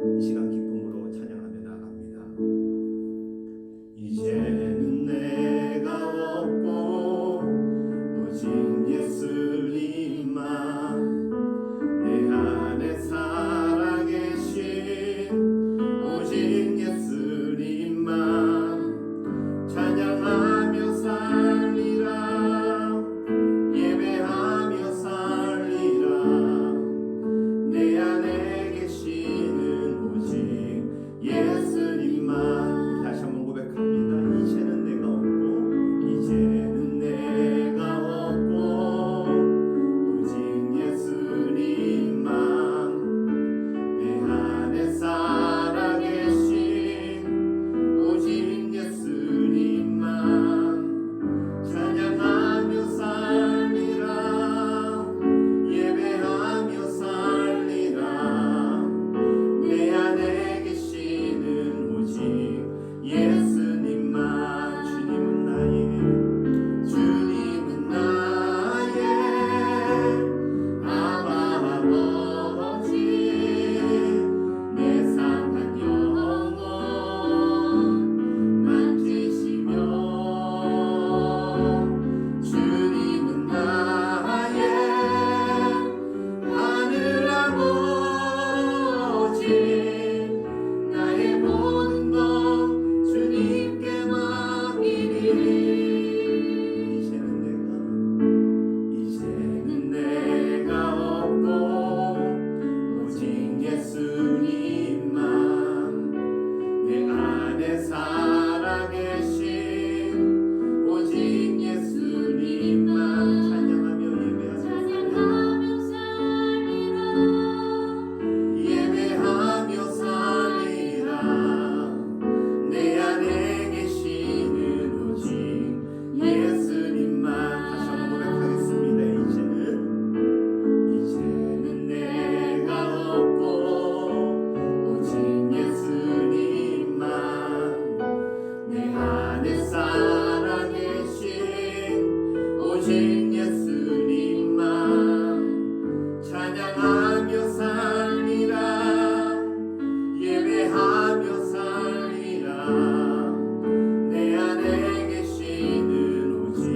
이 시간 기쁨으로 찬양하며 나갑니다. 이제는 내가 없고 오직 예수님만 내 안에 살아계신 오직 예수님만 찬양하며 살리라 예배하며 살리라 내 안에 계시는 오직 예수님만. 다시 한번 고백합니다. 이제는 내가 없고 이제는 내가 없고 오직 예수님만 내 안에 살아계신 오직 예수님만 찬양하며 살리라 예배하며 살리라 내 안에 계시는 오직 예수님만. 주님은 나의 아바 아버지 내 상한 영혼 만지시며 주님은 나의 하늘 아버지 나의 모든 것 주님께 맡기리. 이제는 내가 없고 오직 예수님만 내 안에 살아계신 오직 예수님만 찬양하며 예배하며 살리라 내 안에 계시는 오직 예수님만. 다시 한번 고백하겠습니다. 이제는 내가 없고 오직 예수님만 내 안에 살아계신 오직 예수님만 찬양하며 살리라 예배하며 살리라 내 안에 계시는 오직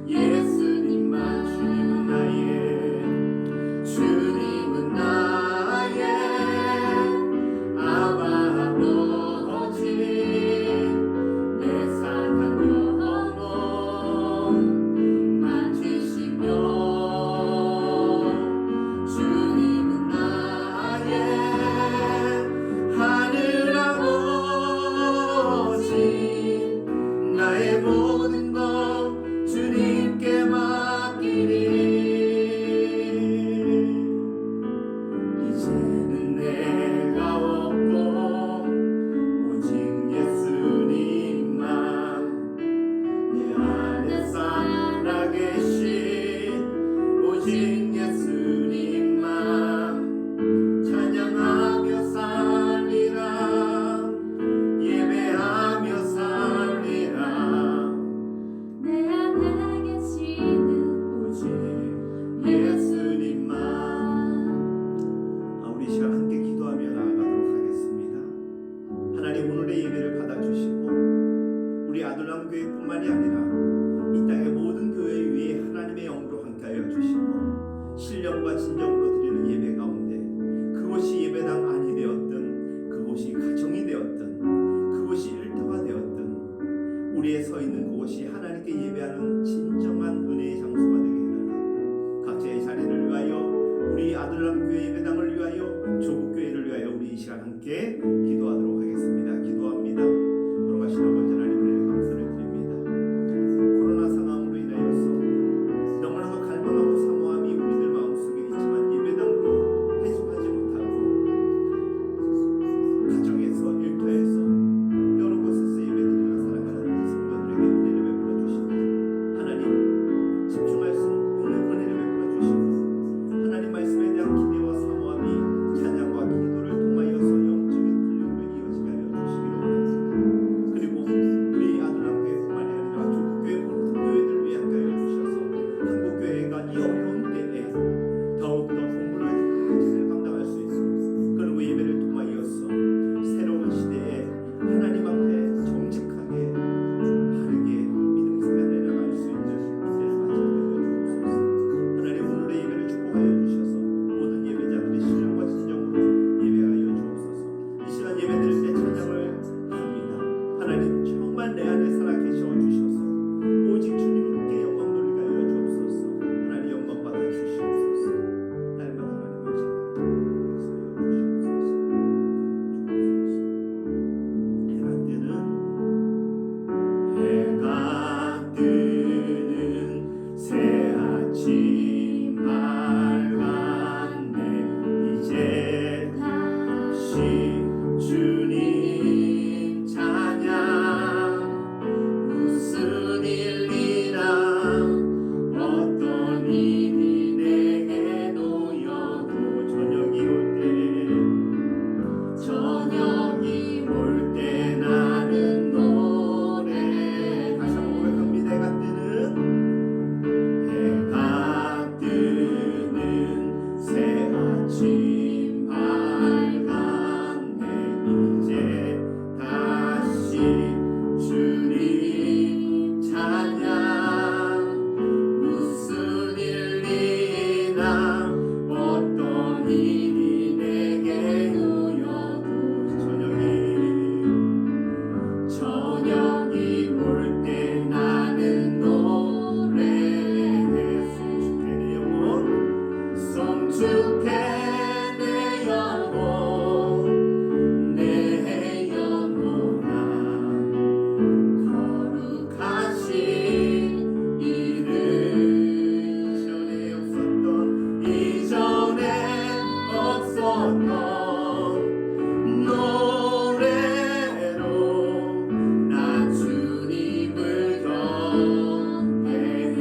예수님만. 주님은 나의 아바 아버지 내 상한 영혼 만지시며 주님은 나의 하늘 아버지 나의 모든 것 주님께 맡기리. 이제는 내가 없고 오직 예수님만 내 안에 살아계신 오직 예수님만 찬양하며 살리라 예배하며 살리라 내 안에 계시는 오직 예수님만. 우리 시간 함께 기도하며 나아가도록 하겠습니다. 하나님, 오늘의 예배를 받아주시고 우리 아들람 교회뿐만이 아니라 이 땅의 모든 교회 위에 하나님의 영으로 함께하여 주시고 신령과 진정으로 드리는 예배 가운데 그곳이 예배당 안이 되었든 그곳이 가정이 되었든 그곳이 일터가 되었든 우리의 서 있는 그곳이 하나님께 예배하는 진정한 은혜의 장소가 되게 해달라고 각자의 자리를 위하여 우리 아들람 교회 예배당을 위하여 조국교회를 위하여 우리 이 시간 함께 기도하도록 하겠습니다. 기도합니다. 돌아가신 아버지 하나님 은혜를 감사를 드립니다. 코로나 상황으로 인하여서 너무나도 갈망하고 사모함이 우리들 마음속에 있지만 예배당으로 해sup하지 못하고 가정에서 일터에서 여러 곳에서 예배드리며 살아가는 우리 성도들에게 은혜를 베풀어 주시고 하나님 집중할 수 있는 은혜를 베풀어 주시고 하나님 말씀에 대한 기대와 사모함이 찬양과 기도를 통하여서 영적인 주님 찬양 무슨 일이나 어떤 일이 내게 놓여도 저녁이 올 때 나는 노래 다시 한번 고백합니다. 해가 뜨는 새 아침 밝았네 이제 다시 주님 찬양 무슨 일이나 어떤 일이 내게 놓여도 저녁이 올 때 나는 노래해 송축해 내 영혼 내 영혼아 거룩하신 이름 이전에 없었던 노래로 나 주님을 경배해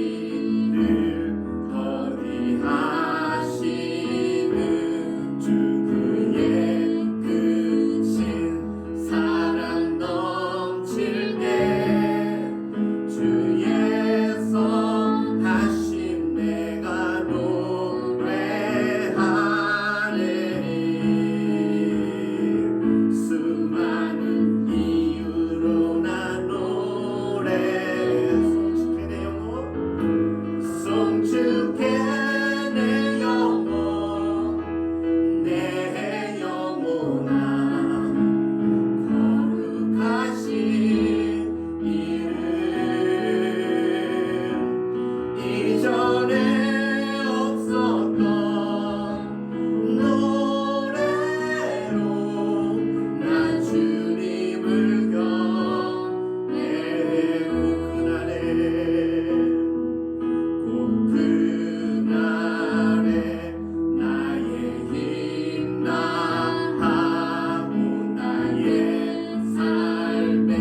하기를 더디하시는 주 그의 크신 사랑 넘칠 때 주의 선하심 내가 노래하네 수많은 이유로 나 노래 송축해 내 영혼 내 영혼아 거룩하신 이름 이전에 없었던 노래로 나 주님을 경배하고 그날에 나의 힘 다하고 나의 삶의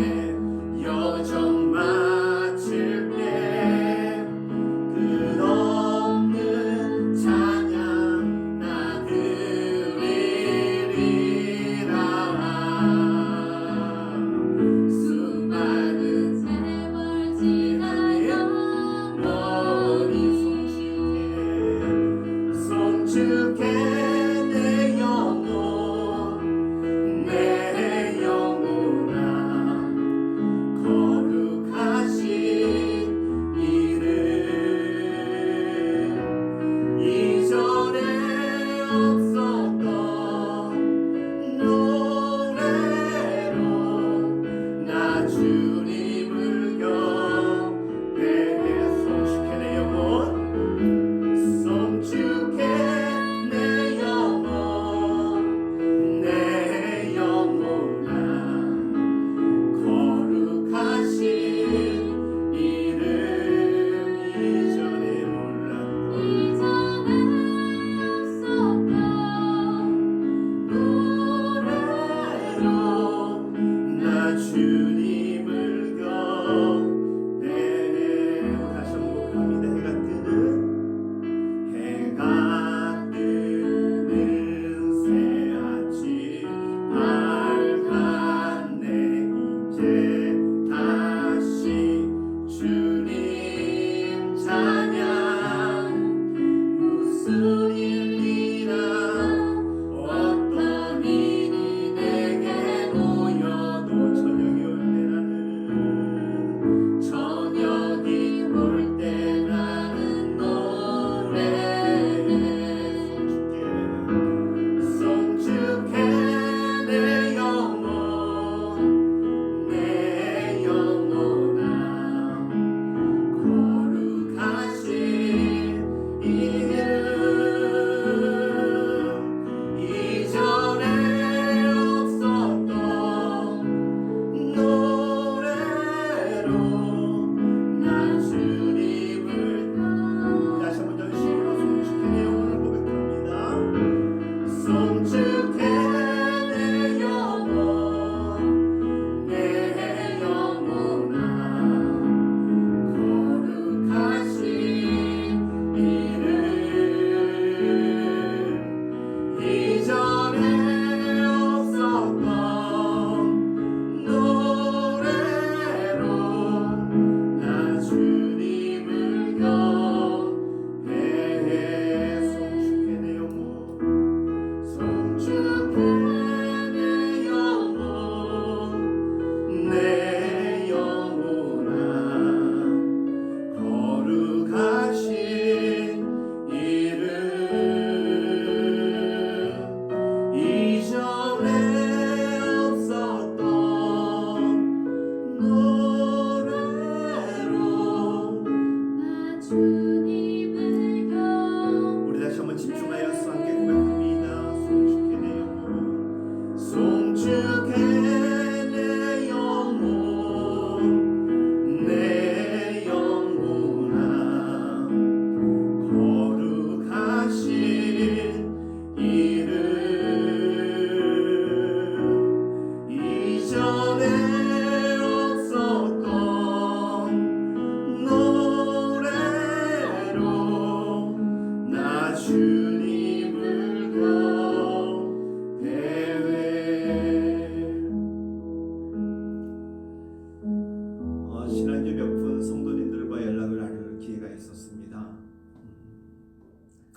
여정 마칠 때 끝없는 찬양 나 드리리라 수많은 세월 지나며 영원히 송축해 내 영혼 내 영혼아 거룩하신 이름 이전에 없었던 노래로 나 주님을 경배해 송축해 내 영혼 송축해 내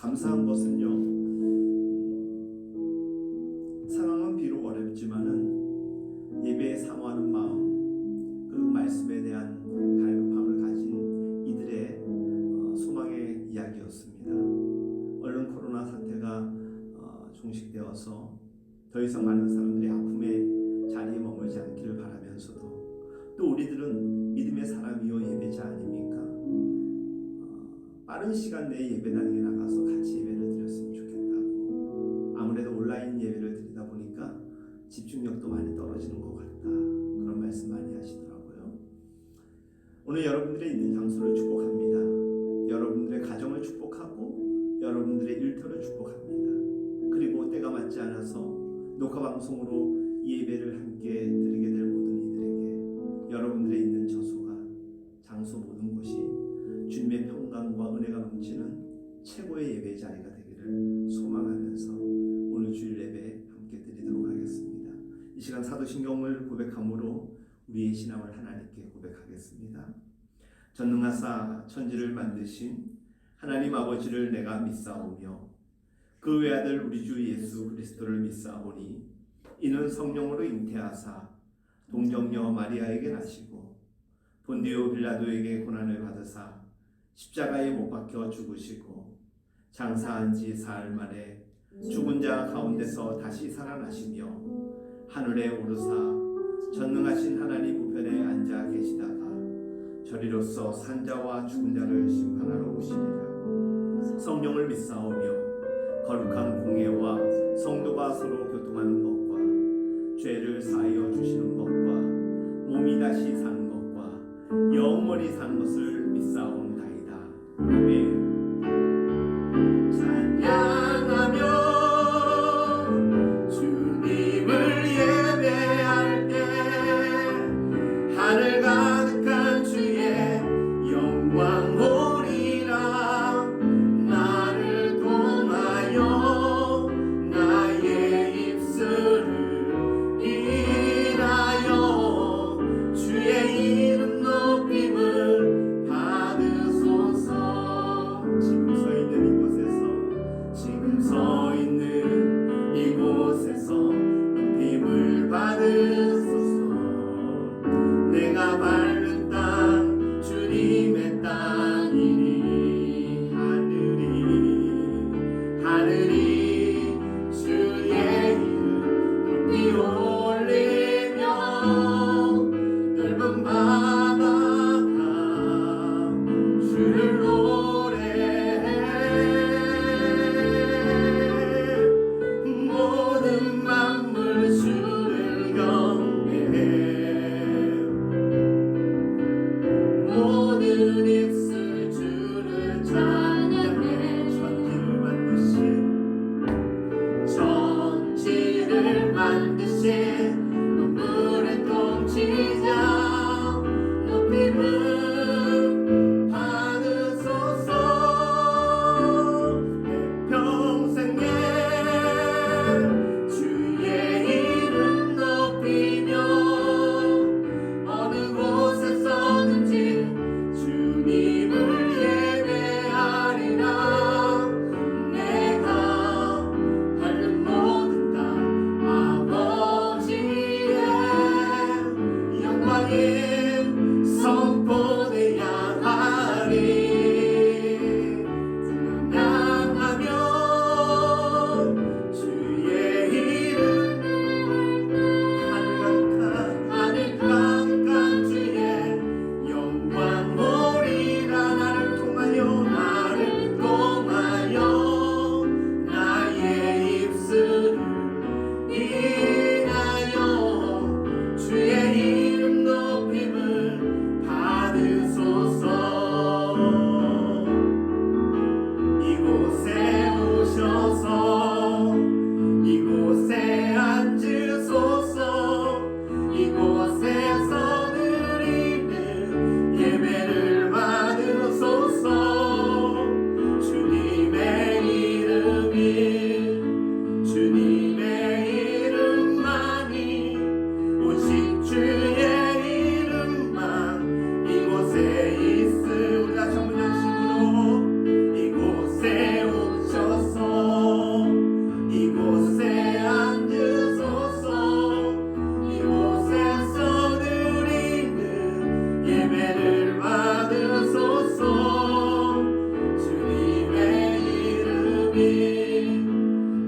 감사한 것은요, 상황은 비록 어렵지만은 예배에 사모하는 마음, 그리고 말씀에 대한 갈급함을 가진 이들의 소망의 이야기였습니다. 얼른 코로나 사태가 종식되어서 더 이상 많은 사람들이 아픔의 자리에 머물지 않기를 바라면서도, 또 우리들은 믿음의 사람이요 예배자 아닙니까? 빠른 시간 내에 예배당에 나가서 같이 예배를 드렸으면 좋겠다고. 아무래도 온라인 예배를 드리다 보니까 집중력도 많이 떨어지는 것 같다, 그런 말씀 많이 하시더라고요. 오늘 여러분들의 있는 장소를 축복합니다. 여러분들의 가정을 축복하고 여러분들의 일터를 축복합니다. 그리고 때가 맞지 않아서 녹화 방송으로 예배를 함께 드리게 될 모든 이들에게 여러분들의 있는 처소가, 장소 모든 곳이 주님의 평강과 은혜가 넘치는 최고의 예배 자리가 되기를 소망하면서 오늘 주일 예배 함께 드리도록 하겠습니다. 이 시간 사도신경을 고백함으로 우리의 신앙을 하나님께 고백하겠습니다. 전능하사 천지를 만드신 하나님 아버지를 내가 믿사오며 그 외아들 우리 주 예수 그리스도를 믿사오니 이는 성령으로 잉태하사 동정녀 마리아에게 나시고 본디오 빌라도에게 고난을 받으사 십자가에 못 박혀 죽으시고 장사한 지 사흘 만에 죽은 자 가운데서 다시 살아나시며 하늘에 오르사 전능하신 하나님 우편에 앉아 계시다가 저리로서 산자와 죽은 자를 심판하러 오시리라. 성령을 믿사오며 거룩한 공예와 성도가 서로 교통하는 것과 죄를 사하여 주시는 것과 몸이 다시 사는 것과 영원히 사는 것을 믿사옵나이다. 아멘. 찬양하며 주님을 예배할 때 하늘 가득한 주의 영광 오리라. 나를 통하여 나의 입술을 인하여 주의 이름 높임을 받으소서.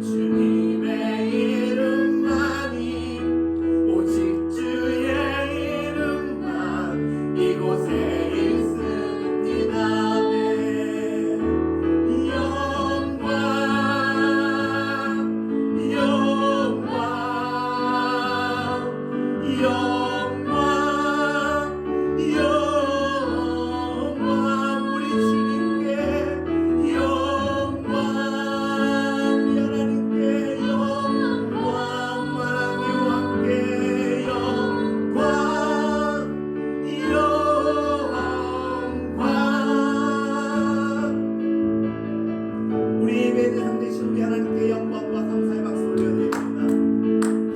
주님의 이름만이 오직 주의 이름만 이곳에 있습니다. 영광 영광 영광 영광 우리 주님께 영광 우리 하나님께 영광 만왕의 왕께 영광 우리 예배의 상 되신 우리 하나님께 영광과 감사의 박수 올려드립니다.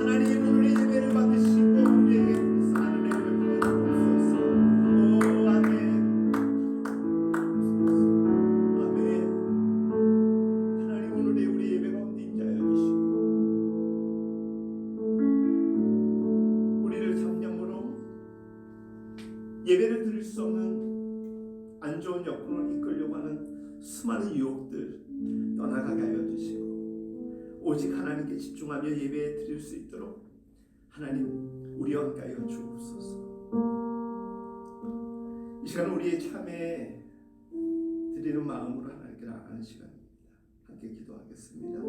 하나님 오늘 예배를 받으시고 우리에게 불쌍한 은혜를 부어주옵소서. 오 아멘 아멘. 하나님 오늘의 우리 예배 가운데 임하여 주시고 우리를 잡념으로 예배를 드릴 수 없는 안 좋은 여건을 이끌려고 하는 수많은 유혹들 떠나가게 하여 주시고 오직 하나님께 집중하며 예배 드릴 수 있도록 하나님 우리와 함께 하여 주옵소서. 이 시간 우리의 참회 드리는 마음으로 하나님께 나아가는 시간입니다. 함께 기도하겠습니다.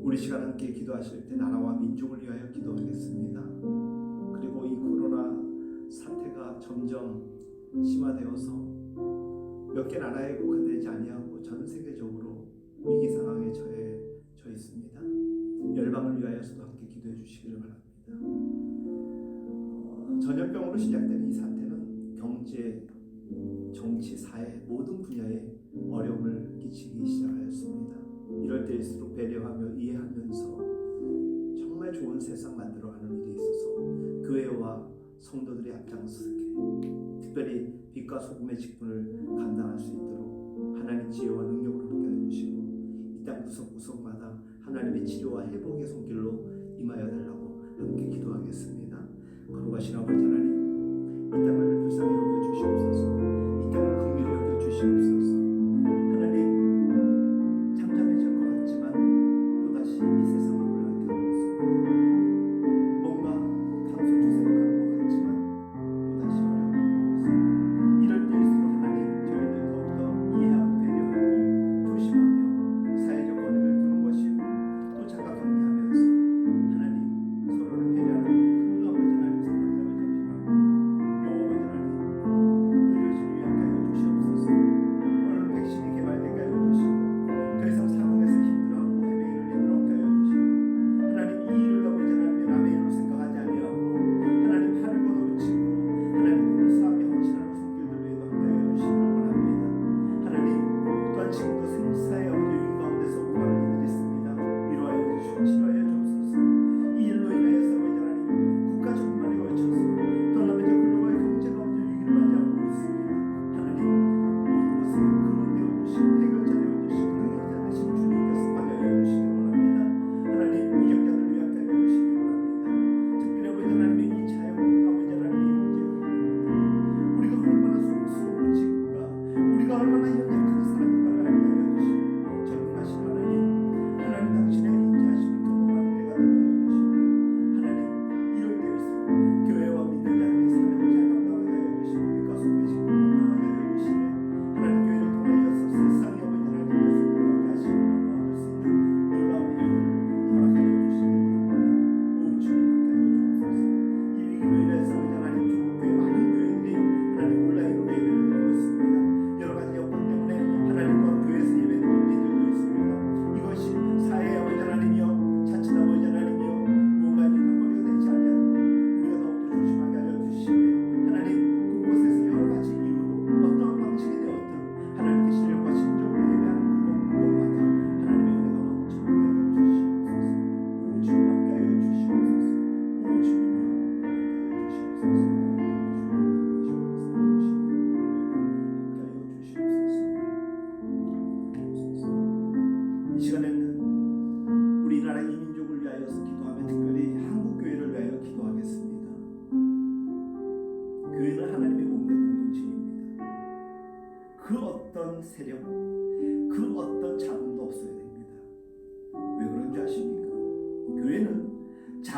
우리 시간 함께 기도하실 때 나라와 민족을 위하여 기도하겠습니다. 그리고 이 코로나 사태가 점점 심화되어서 몇 개 나라에 국한되지 아니하고 전 세계적으로 위기 상황에 처해 있습니다. 열방을 위하여서도 함께 기도해 주시기를 바랍니다. 전염병으로 시작된 이 사태는 경제, 정치, 사회 모든 분야에 어려움을 끼치기 시작하였습니다. 이럴 때일수록 배려하며 이해하면서 정말 좋은 세상 만들어가는 일에 있어서 교회와 성도들이 앞장서게 특별히 빛과 소금의 직분을 감당할 수 있도록 하나님 지혜와 능력으로 함께해 주시고 이 땅 구석구석마다 하나님의 치료와 회복의 손길로 임하여 달라고 함께 기도하겠습니다. 거룩하신 아버지 하나님, 이 땅을 불쌍히 여겨 주시옵소서. 이 땅을 긍휼히 여겨 주시옵소서. 하나님, 잠잠해질 것 같지만 또다시 이 세상을 불안하게 하고 있습니다. 뭔가 감소 추세로 가는 것 같지만 또다시 어려움을 겪고 있습니다. 이럴 때일수록 하나님, 저희들 더욱더 이해하고 배려하고 조심하며 사회적 거리를 두는 것이고 또 자가 격리하면서 하나님 서로를 배려하는 그 아버지 하나님 생각이 아버지 필요합니다. 영어버지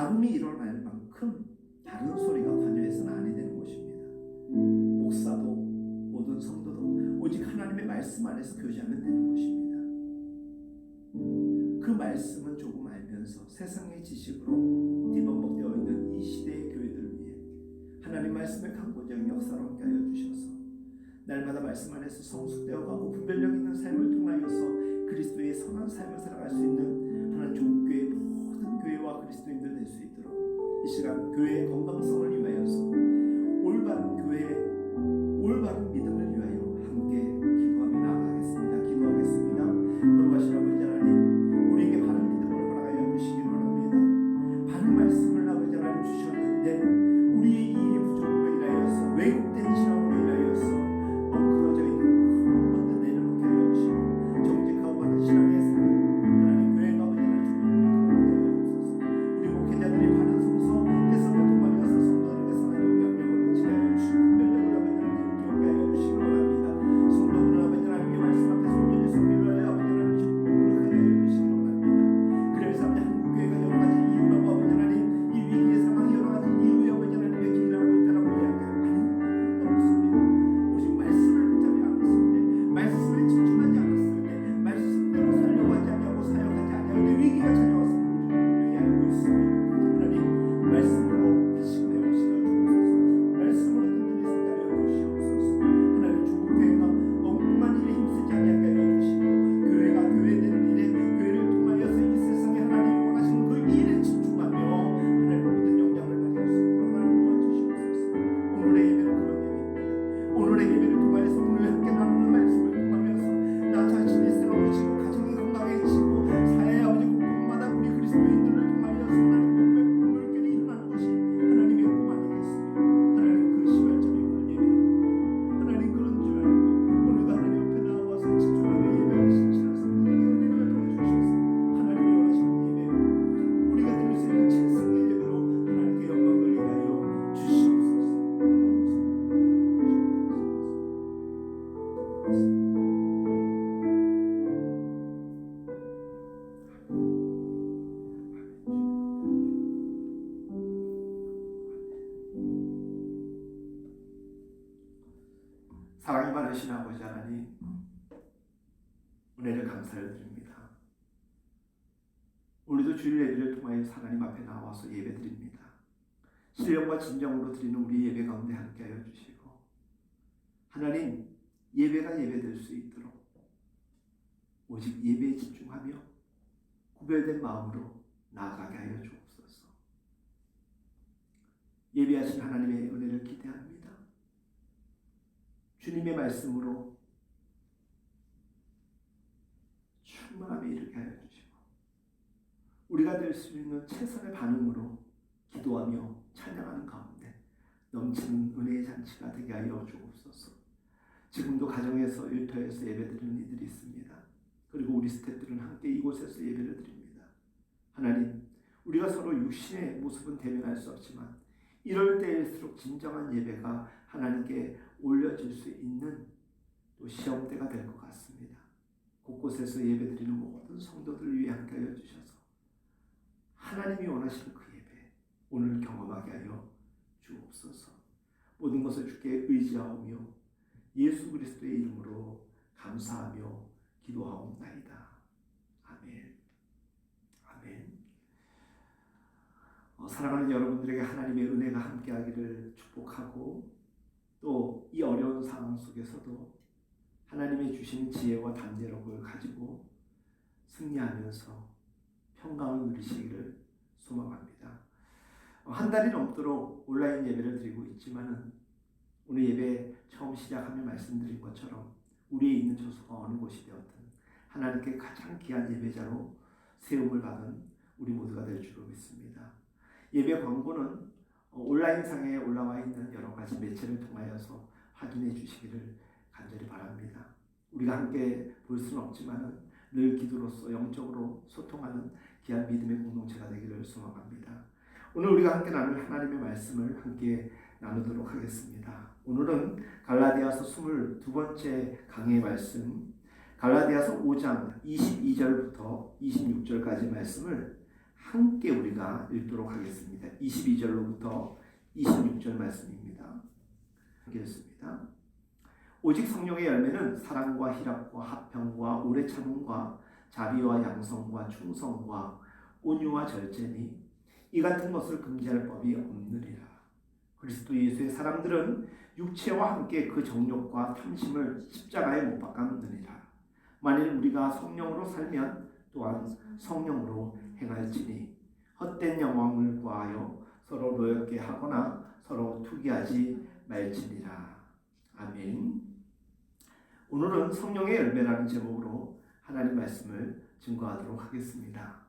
잡음이 일어날 만큼 다른 소리가 관여해서는 안 되는 것입니다. 목사도 모든 성도도 오직 하나님의 말씀 안에서 교제하면 되는 것입니다. 그 말씀은 조금 알면서 세상의 지식으로 뒤범벅되어 있는 이 시대의 교회들을 위해 하나님 말씀의 강권적인 역사로 함께하여 주셔서 날마다 말씀 안에서 성숙되어가고 분별력 있는 삶을 통하여서 그리스도의 선한 삶을 살아갈 수 있는 하나님 좋은 교회 모든 교회와 그리스도인들 될 수 있도록 이 시간 교회의 건강성을 위하여서 올바른 교회, 올바른 믿음을 위하여 함께 기도하며 나아가겠습니다. 기도하겠습니다. 거룩하신 아버지 하나님, 우리에게 바른 믿음을 허락하여 주시기 원합니다. 바른 말씀을 아버지 하나님 주셨는데 우리의 이해 부족으로 인하여서 왜곡된 신앙으로 인하여서 엉클어져 있는 큰 것들 내려놓게 하여 주시고 정직하고 바른 신앙의 삶을 하나님 교회가 아버지 하나님 주시는 그런 하여 주소서. 우리 목회자들이 바른 성서 해석을 통하여서 성도들에게 선한 영향력을 미치게 하여 주시고 분별력을 아버지 하나님 기억하게 하여 주시기 원합니다. 성도들은 아버지 하나님의 말씀 앞에 손질이 섬기를 하여 아버지 하나님 노력하게 하여 주시기 원합니다. 그래서 한국교회가 여러 가지 이유라고 아버지 하나님 이 위기의 상황 여러 가지 이유에 아버지 하나님의 기인하고 있다라고 이야기하는 없습니다. 오직 말씀을 붙잡지 않았을 때, 말씀에 집중하지 않았을 때, 말씀대로 살려고 하지 아니하고 사역하지 아니할 때 위기가 찾아와서 우리는 분명히 알고 있습니다. 하나님 말씀으로 다시금 해오시어 주옵소서. 말씀으로 든든히 선자하여 주시옵소서. 하나님 좋은 교회가 엉뚱한 일에 힘쓰지 아니하게 하여 주시고 교회가 교회되는 일에 교회를 통하여서 이 세상에 하나님이 원하시는 그 일에 집중하며 하나님 모든 영향을 발휘할 수 있도록 하나님 도와주시옵소서. 오늘의 예배는 그런 예배입니다. 오늘의 예배를 통하여서 오늘 함께 나누는 말씀을 통하여서 나 자신이 새로워지고 가정이 건강해지고 사회의 아버지 곳곳마다 우리 그리스도인들을 통하여서 하나님 복음의 물결이 일어나는 것이 하나님의 꿈 아니겠습니까? 하나님 그 시발점이 오늘 예배입니다. 하나님 그런 줄 알고 오늘도 하나님 앞에 나와서 집중하며 예배를 신실한 성도들에게 은혜를 더해주셔서 하나님이 원하시는 예배 우리가 드릴 수 있는 최선의 예배로 하나님께 영광을 위하여 주시옵소서. 사랑이 많으신 아버지 하나님, 은혜를 감사를 드립니다. 우리도 주일 예배를 통하여서 하나님 앞에 나와서 예배 드립니다. 신령과 진정으로 드리는 우리 예배 가운데 함께하여 주시고 하나님 예배가 예배될 수 있도록 오직 예배에 집중하며 구별된 마음으로 나아가게 하여 주옵소서. 예배하신 하나님의 은혜를 기대합니다. 주님의 말씀으로 충만함에 이르게 하여 주시고 우리가 될 수 있는 최선의 반응으로 기도하며 찬양하는 가운데 넘치는 은혜의 잔치가 되게 하여 주옵소서. 지금도 가정에서 일터에서 예배드리는 이들이 있습니다. 그리고 우리 스태프들은 함께 이곳에서 예배를 드립니다. 하나님, 우리가 서로 육신의 모습은 대면할 수 없지만 이럴 때일수록 진정한 예배가 하나님께 올려질 수 있는 또 시험대가 될 것 같습니다. 곳곳에서 예배드리는 모든 성도들을 위해 함께하여 주셔서 하나님이 원하시는 그 예배 오늘 경험하게 하여 주옵소서. 모든 것을 주께 의지하오며 예수 그리스도의 이름으로 감사하며 기도하옵나이다. 아멘. 아멘. 사랑하는 여러분들에게 하나님의 은혜가 함께하기를 축복하고 또 이 어려운 상황 속에서도 하나님의 주신 지혜와 담대력을 가지고 승리하면서 평강을 누리시기를 소망합니다. 한 달이 넘도록 온라인 예배를 드리고 있지만은 오늘 예배 처음 시작하며 말씀드린 것처럼 우리의 있는 처소가 어느 곳이 되었든 하나님께 가장 귀한 예배자로 세움을 받은 우리 모두가 될 줄로 믿습니다. 예배 광고는 온라인상에 올라와 있는 여러 가지 매체를 통하여서 확인해 주시기를 간절히 바랍니다. 우리가 함께 볼 수는 없지만 늘 기도로서 영적으로 소통하는 귀한 믿음의 공동체가 되기를 소망합니다. 오늘 우리가 함께 나눌 하나님의 말씀을 함께 나누도록 하겠습니다. 오늘은 갈라디아서 22번째 강의 말씀, 갈라디아서 5장 22절부터 26절까지 말씀을 함께 우리가 읽도록 하겠습니다. 22절로부터 26절 말씀입니다. 읽겠습니다. 오직 성령의 열매는 사랑과 희락과 화평과 오래 참음과 자비와 양성과 충성과 온유와 절제니 이 같은 것을 금지할 법이 없느니라. 그리스도 예수의 사람들은 육체와 함께 그 정욕과 탐심을 십자가에 못 박았느니라. 만일 우리가 성령으로 살면 또한 성령으로 행할지니 헛된 영광을 구하여 서로 노엽게 하거나 서로 투기하지 말지니라. 아멘. 오늘은 성령의 열매라는 제목으로 하나님 말씀을 증거하도록 하겠습니다.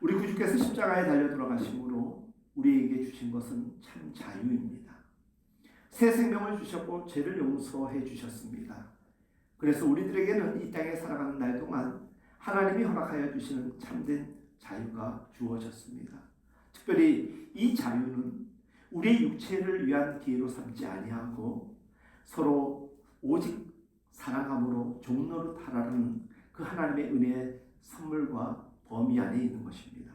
우리 구주께서 십자가에 달려 돌아가심으로 우리에게 주신 것은 참 자유입니다. 새 생명을 주셨고 죄를 용서해 주셨습니다. 그래서 우리들에게는 이 땅에 살아가는 날 동안 하나님이 허락하여 주시는 참된 자유가 주어졌습니다. 특별히 이 자유는 우리의 육체를 위한 기회로 삼지 아니하고 서로 오직 사랑함으로 종노릇하라는 그 하나님의 은혜의 선물과 범위 안에 있는 것입니다.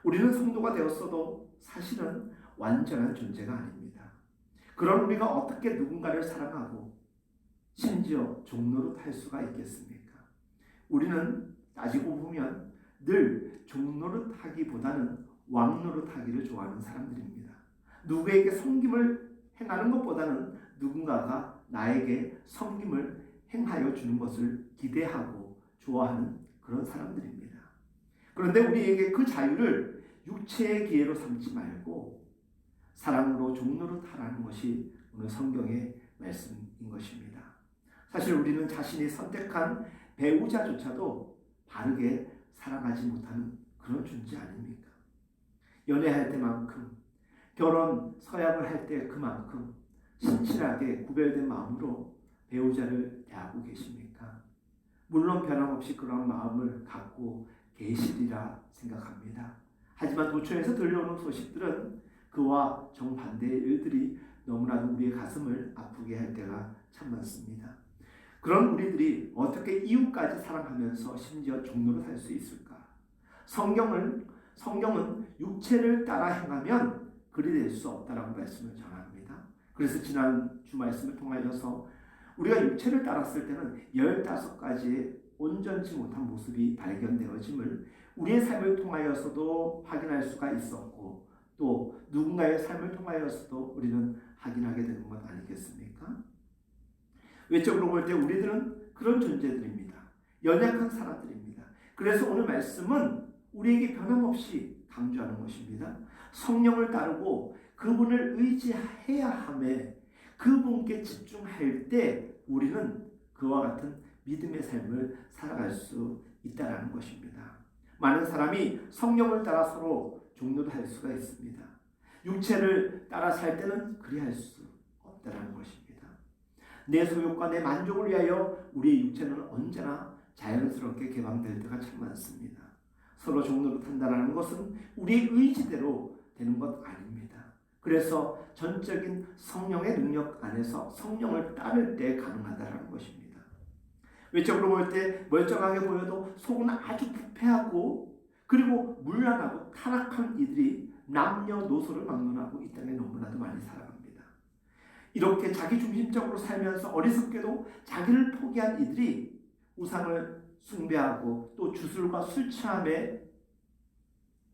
우리는 성도가 되었어도 사실은 완전한 존재가 아닙니다. 그런 우리가 어떻게 누군가를 사랑하고 심지어 종노릇할 수가 있겠습니까? 우리는 따지고 보면 늘 종노릇하기보다는 왕노릇하기를 좋아하는 사람들입니다. 누구에게 섬김을 행하는 것보다는 누군가가 나에게 섬김을 행하여 주는 것을 기대하고 좋아하는 그런 사람들입니다. 그런데 우리에게 그 자유를 육체의 기회로 삼지 말고 사랑으로 종노릇하라는 것이 오늘 성경의 말씀인 것입니다. 사실 우리는 자신이 선택한 배우자조차도 바르게 사랑하지 못하는 그런 존재 아닙니까? 연애할 때만큼, 결혼 서약을 할 때 그만큼 신실하게 구별된 마음으로 배우자를 대하고 계십니까? 물론 변함없이 그런 마음을 갖고 계시리라 생각합니다. 하지만 도처에서 들려오는 소식들은 그와 정반대의 일들이 너무나도 우리의 가슴을 아프게 할 때가 참 많습니다. 그런 우리들이 어떻게 이웃까지 사랑하면서 심지어 종노릇 할 수 있을까? 성경은 육체를 따라 행하면 그리 될 수 없다라고 말씀을 전합니다. 그래서 지난 주 말씀을 통하여서 우리가 육체를 따랐을 때는 15가지의 온전치 못한 모습이 발견되어짐을 우리의 삶을 통하여서도 확인할 수가 있었고 또 누군가의 삶을 통하여서도 우리는 확인하게 되는 것 아니겠습니까? 외적으로 볼 때 우리들은 그런 존재들입니다. 연약한 사람들입니다. 그래서 오늘 말씀은 우리에게 변함없이 강조하는 것입니다. 성령을 따르고 그분을 의지해야 하며 그분께 집중할 때 우리는 그와 같은 믿음의 삶을 살아갈 수 있다는 것입니다. 많은 사람이 성령을 따라 서로 종노릇할 수가 있습니다. 육체를 따라 살 때는 그리할 수 없다는 것입니다. 내 소욕과 내 만족을 위하여 우리의 육체는 언제나 자연스럽게 개방될 때가 참 많습니다. 서로 종노릇한다는 것은 우리의 의지대로 되는 것 아닙니다. 그래서 전적인 성령의 능력 안에서 성령을 따를 때 가능하다는 것입니다. 외적으로 볼 때 멀쩡하게 보여도 속은 아주 부패하고 그리고 문란하고 타락한 이들이 남녀노소를 막론하고 이 땅에 너무나도 많이 살아갑니다. 이렇게 자기중심적으로 살면서 어리석게도 자기를 포기한 이들이 우상을 숭배하고 또 주술과 술 취함에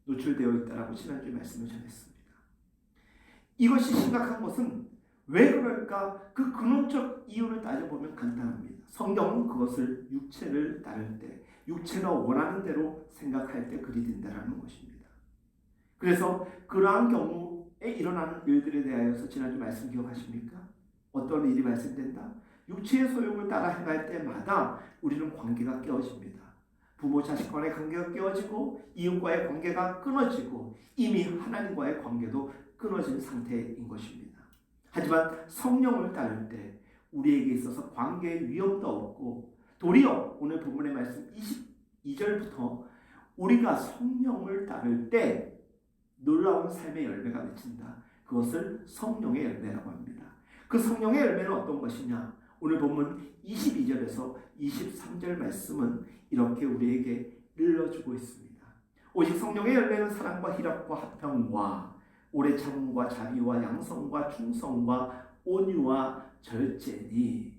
노출되어 있다라고 지난주에 말씀을 전했습니다. 이것이 심각한 것은 왜 그럴까? 그 근원적 이유를 따져보면 간단합니다. 성경은 그것을 육체를 따를 때, 육체가 원하는 대로 생각할 때 그리 된다는 것입니다. 그래서 그러한 경우에 일어나는 일들에 대하여서 지난주 말씀 기억하십니까? 어떤 일이 발생된다? 육체의 소욕을 따라 행할 때마다 우리는 관계가 깨어집니다. 부모 자식 간의 관계가 깨어지고 이웃과의 관계가 끊어지고 이미 하나님과의 관계도 끊어진 상태인 것입니다. 하지만 성령을 따를 때 우리에게 있어서 관계의 위협도 없고 도리어 오늘 본문의 말씀 22절부터 우리가 성령을 따를 때 놀라운 삶의 열매가 맺힌다. 그것을 성령의 열매라고 합니다. 그 성령의 열매는 어떤 것이냐? 오늘 본문 22절에서 23절 말씀은 이렇게 우리에게 일러주고 있습니다. 오직 성령의 열매는 사랑과 희락과 화평과 오래 참음과 자비와 양성과 충성과 온유와 절제니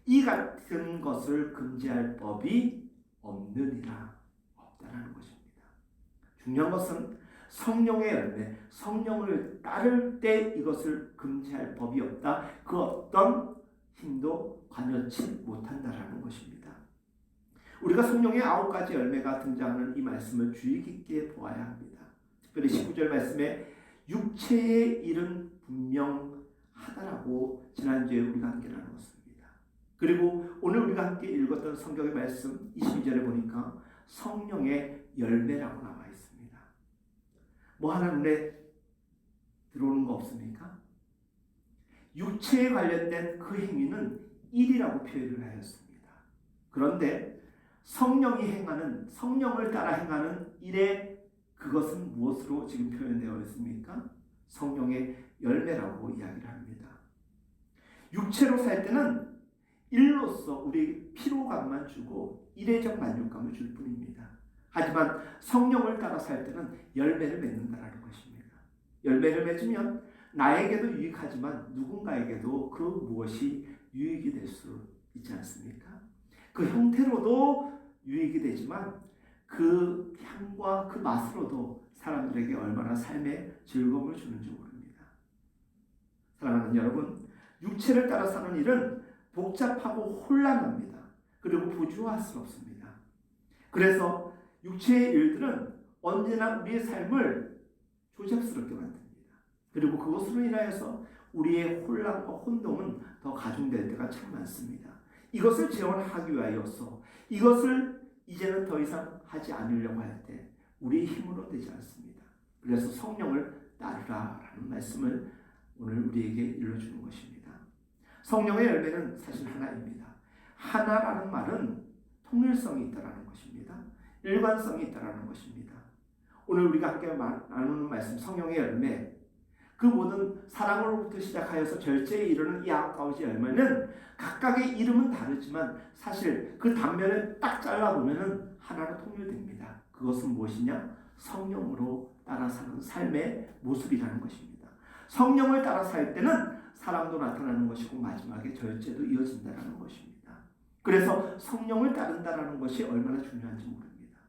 이 같은 것을 금지할 법이 없느니라. 없다라는 것입니다. 중요한 것은 성령의 열매, 성령을 따를 때 이것을 금지할 법이 없다. 그 어떤 힘도 관여치 못한다라는 것입니다. 우리가 성령의 9가지 열매가 등장하는 이 말씀을 주의 깊게 보아야 합니다. 특별히 19절 말씀에 육체의 일은 분명하다라고 지난주에 우리가 함께 나누었습니다. 그리고 오늘 우리가 함께 읽었던 성경의 말씀 22절에 보니까 성령의 열매라고 나와 있습니다. 뭐 하나 눈에 들어오는 거 없습니까? 육체에 관련된 그 행위는 일이라고 표현을 하였습니다. 그런데 성령이 행하는, 성령을 따라 행하는 일의 그것은 무엇으로 지금 표현되어 있습니까? 성령의 열매라고 이야기를 합니다. 육체로 살 때는 일로서 우리 피로감만 주고 일회적 만족감을 줄 뿐입니다. 하지만 성령을 따라 살 때는 열매를 맺는다라는 것입니다. 열매를 맺으면 나에게도 유익하지만 누군가에게도 그 무엇이 유익이 될 수 있지 않습니까? 그 형태로도 유익이 되지만 그 향과 그 맛으로도 사람들에게 얼마나 삶의 즐거움을 주는지 모릅니다. 사랑하는 여러분, 육체를 따라 사는 일은 복잡하고 혼란합니다. 그리고 부주의스럽습니다. 그래서 육체의 일들은 언제나 우리의 삶을 조잡스럽게 만듭니다. 그리고 그것으로 인하여서 우리의 혼란과 혼동은 더 가중될 때가 참 많습니다. 이것을 재원하기 위하여서 이것을 이제는 더 이상 하지 않으려고 할 때 우리의 힘으로 되지 않습니다. 그래서 성령을 따르라라는 말씀을 오늘 우리에게 일러주는 것입니다. 성령의 열매는 사실 하나입니다. 하나라는 말은 통일성이 있다라는 것입니다. 일관성이 있다라는 것입니다. 오늘 우리가 함께 나누는 말씀 성령의 열매, 그 모든 사랑으로부터 시작하여서 절제에 이르는 이 9가지 열매는 각각의 이름은 다르지만 사실 그 단면을 딱 잘라보면 하나로 통일됩니다. 그것은 무엇이냐? 성령으로 따라 사는 삶의 모습이라는 것입니다. 성령을 따라 살 때는 사랑도 나타나는 것이고 마지막에 절제도 이어진다는 것입니다. 그래서 성령을 따른다는 것이 얼마나 중요한지 모릅니다.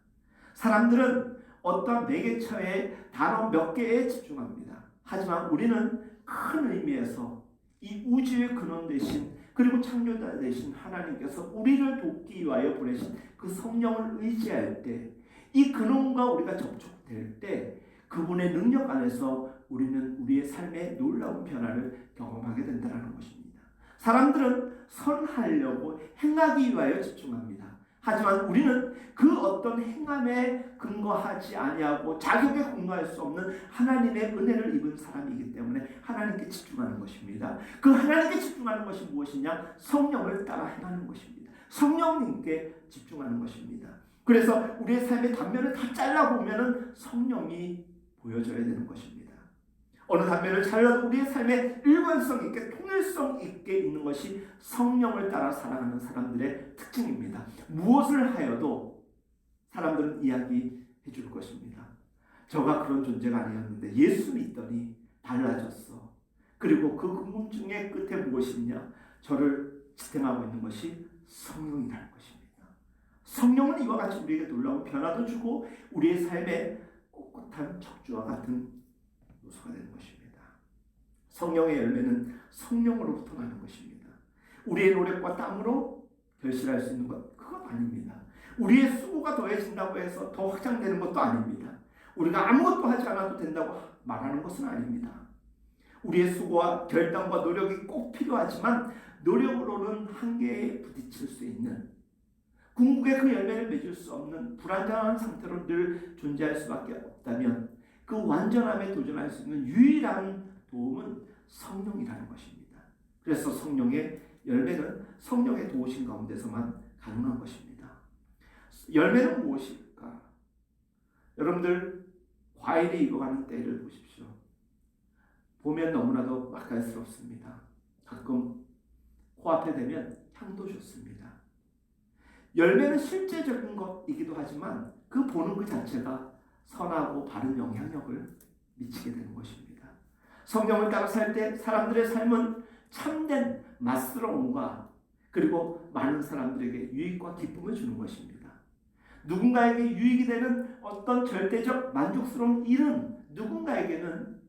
사람들은 어떤 매개체의 단어 몇 개에 집중합니다. 하지만 우리는 큰 의미에서 이 우주의 근원 되신 그리고 창조자 되신 하나님께서 우리를 돕기 위하여 보내신 그 성령을 의지할 때 이 근원과 우리가 접촉될 때 그분의 능력 안에서 우리는 우리의 삶의 놀라운 변화를 경험하게 된다는 것입니다. 사람들은 선하려고 행하기 위하여 집중합니다. 하지만 우리는 그 어떤 행함에 근거하지 아니하고 자격에 근거할 수 없는 하나님의 은혜를 입은 사람이기 때문에 하나님께 집중하는 것입니다. 그 하나님께 집중하는 것이 무엇이냐? 성령을 따라 행하는 것입니다. 성령님께 집중하는 것입니다. 그래서 우리의 삶의 단면을 다 잘라보면 성령이 보여져야 되는 것입니다. 어느 단면을 잘라도 우리의 삶에 일관성 있게 통일성 있게 있는 것이 성령을 따라 살아가는 사람들의 특징입니다. 무엇을 하여도 사람들은 이야기해 줄 것입니다. 저가 그런 존재가 아니었는데 예수 믿더니 달라졌어. 그리고 그 궁금증의 끝에 무엇이냐? 저를 지탱하고 있는 것이 성령이라는 것입니다. 성령은 이와 같이 우리에게 놀라운 변화도 주고 우리의 삶에 꼿꼿한 척주와 같은 요소가 되는 것입니다. 성령의 열매는 성령으로부터 나는 것입니다. 우리의 노력과 땀으로 결실할 수 있는 것 그것 아닙니다. 우리의 수고가 더해진다고 해서 더 확장되는 것도 아닙니다. 우리가 아무것도 하지 않아도 된다고 말하는 것은 아닙니다. 우리의 수고와 결단과 노력이 꼭 필요하지만 노력으로는 한계에 부딪힐 수 있는 궁극의 그 열매를 맺을 수 없는 불안정한 상태로 늘 존재할 수밖에 없다면 그 완전함에 도전할 수 있는 유일한 도움은 성령이라는 것입니다. 그래서 성령의 열매는 성령의 도우심 가운데서만 가능한 것입니다. 열매는 무엇일까? 여러분들 과일이 익어가는 때를 보십시오. 보면 너무나도 맛깔스럽습니다. 가끔 코앞에 대면 향도 좋습니다. 열매는 실제적인 것이기도 하지만 그 보는 그 자체가 선하고 바른 영향력을 미치게 되는 것입니다. 성령을 따라 살 때 사람들의 삶은 참된 맛스러움과 그리고 많은 사람들에게 유익과 기쁨을 주는 것입니다. 누군가에게 유익이 되는 어떤 절대적 만족스러운 일은 누군가에게는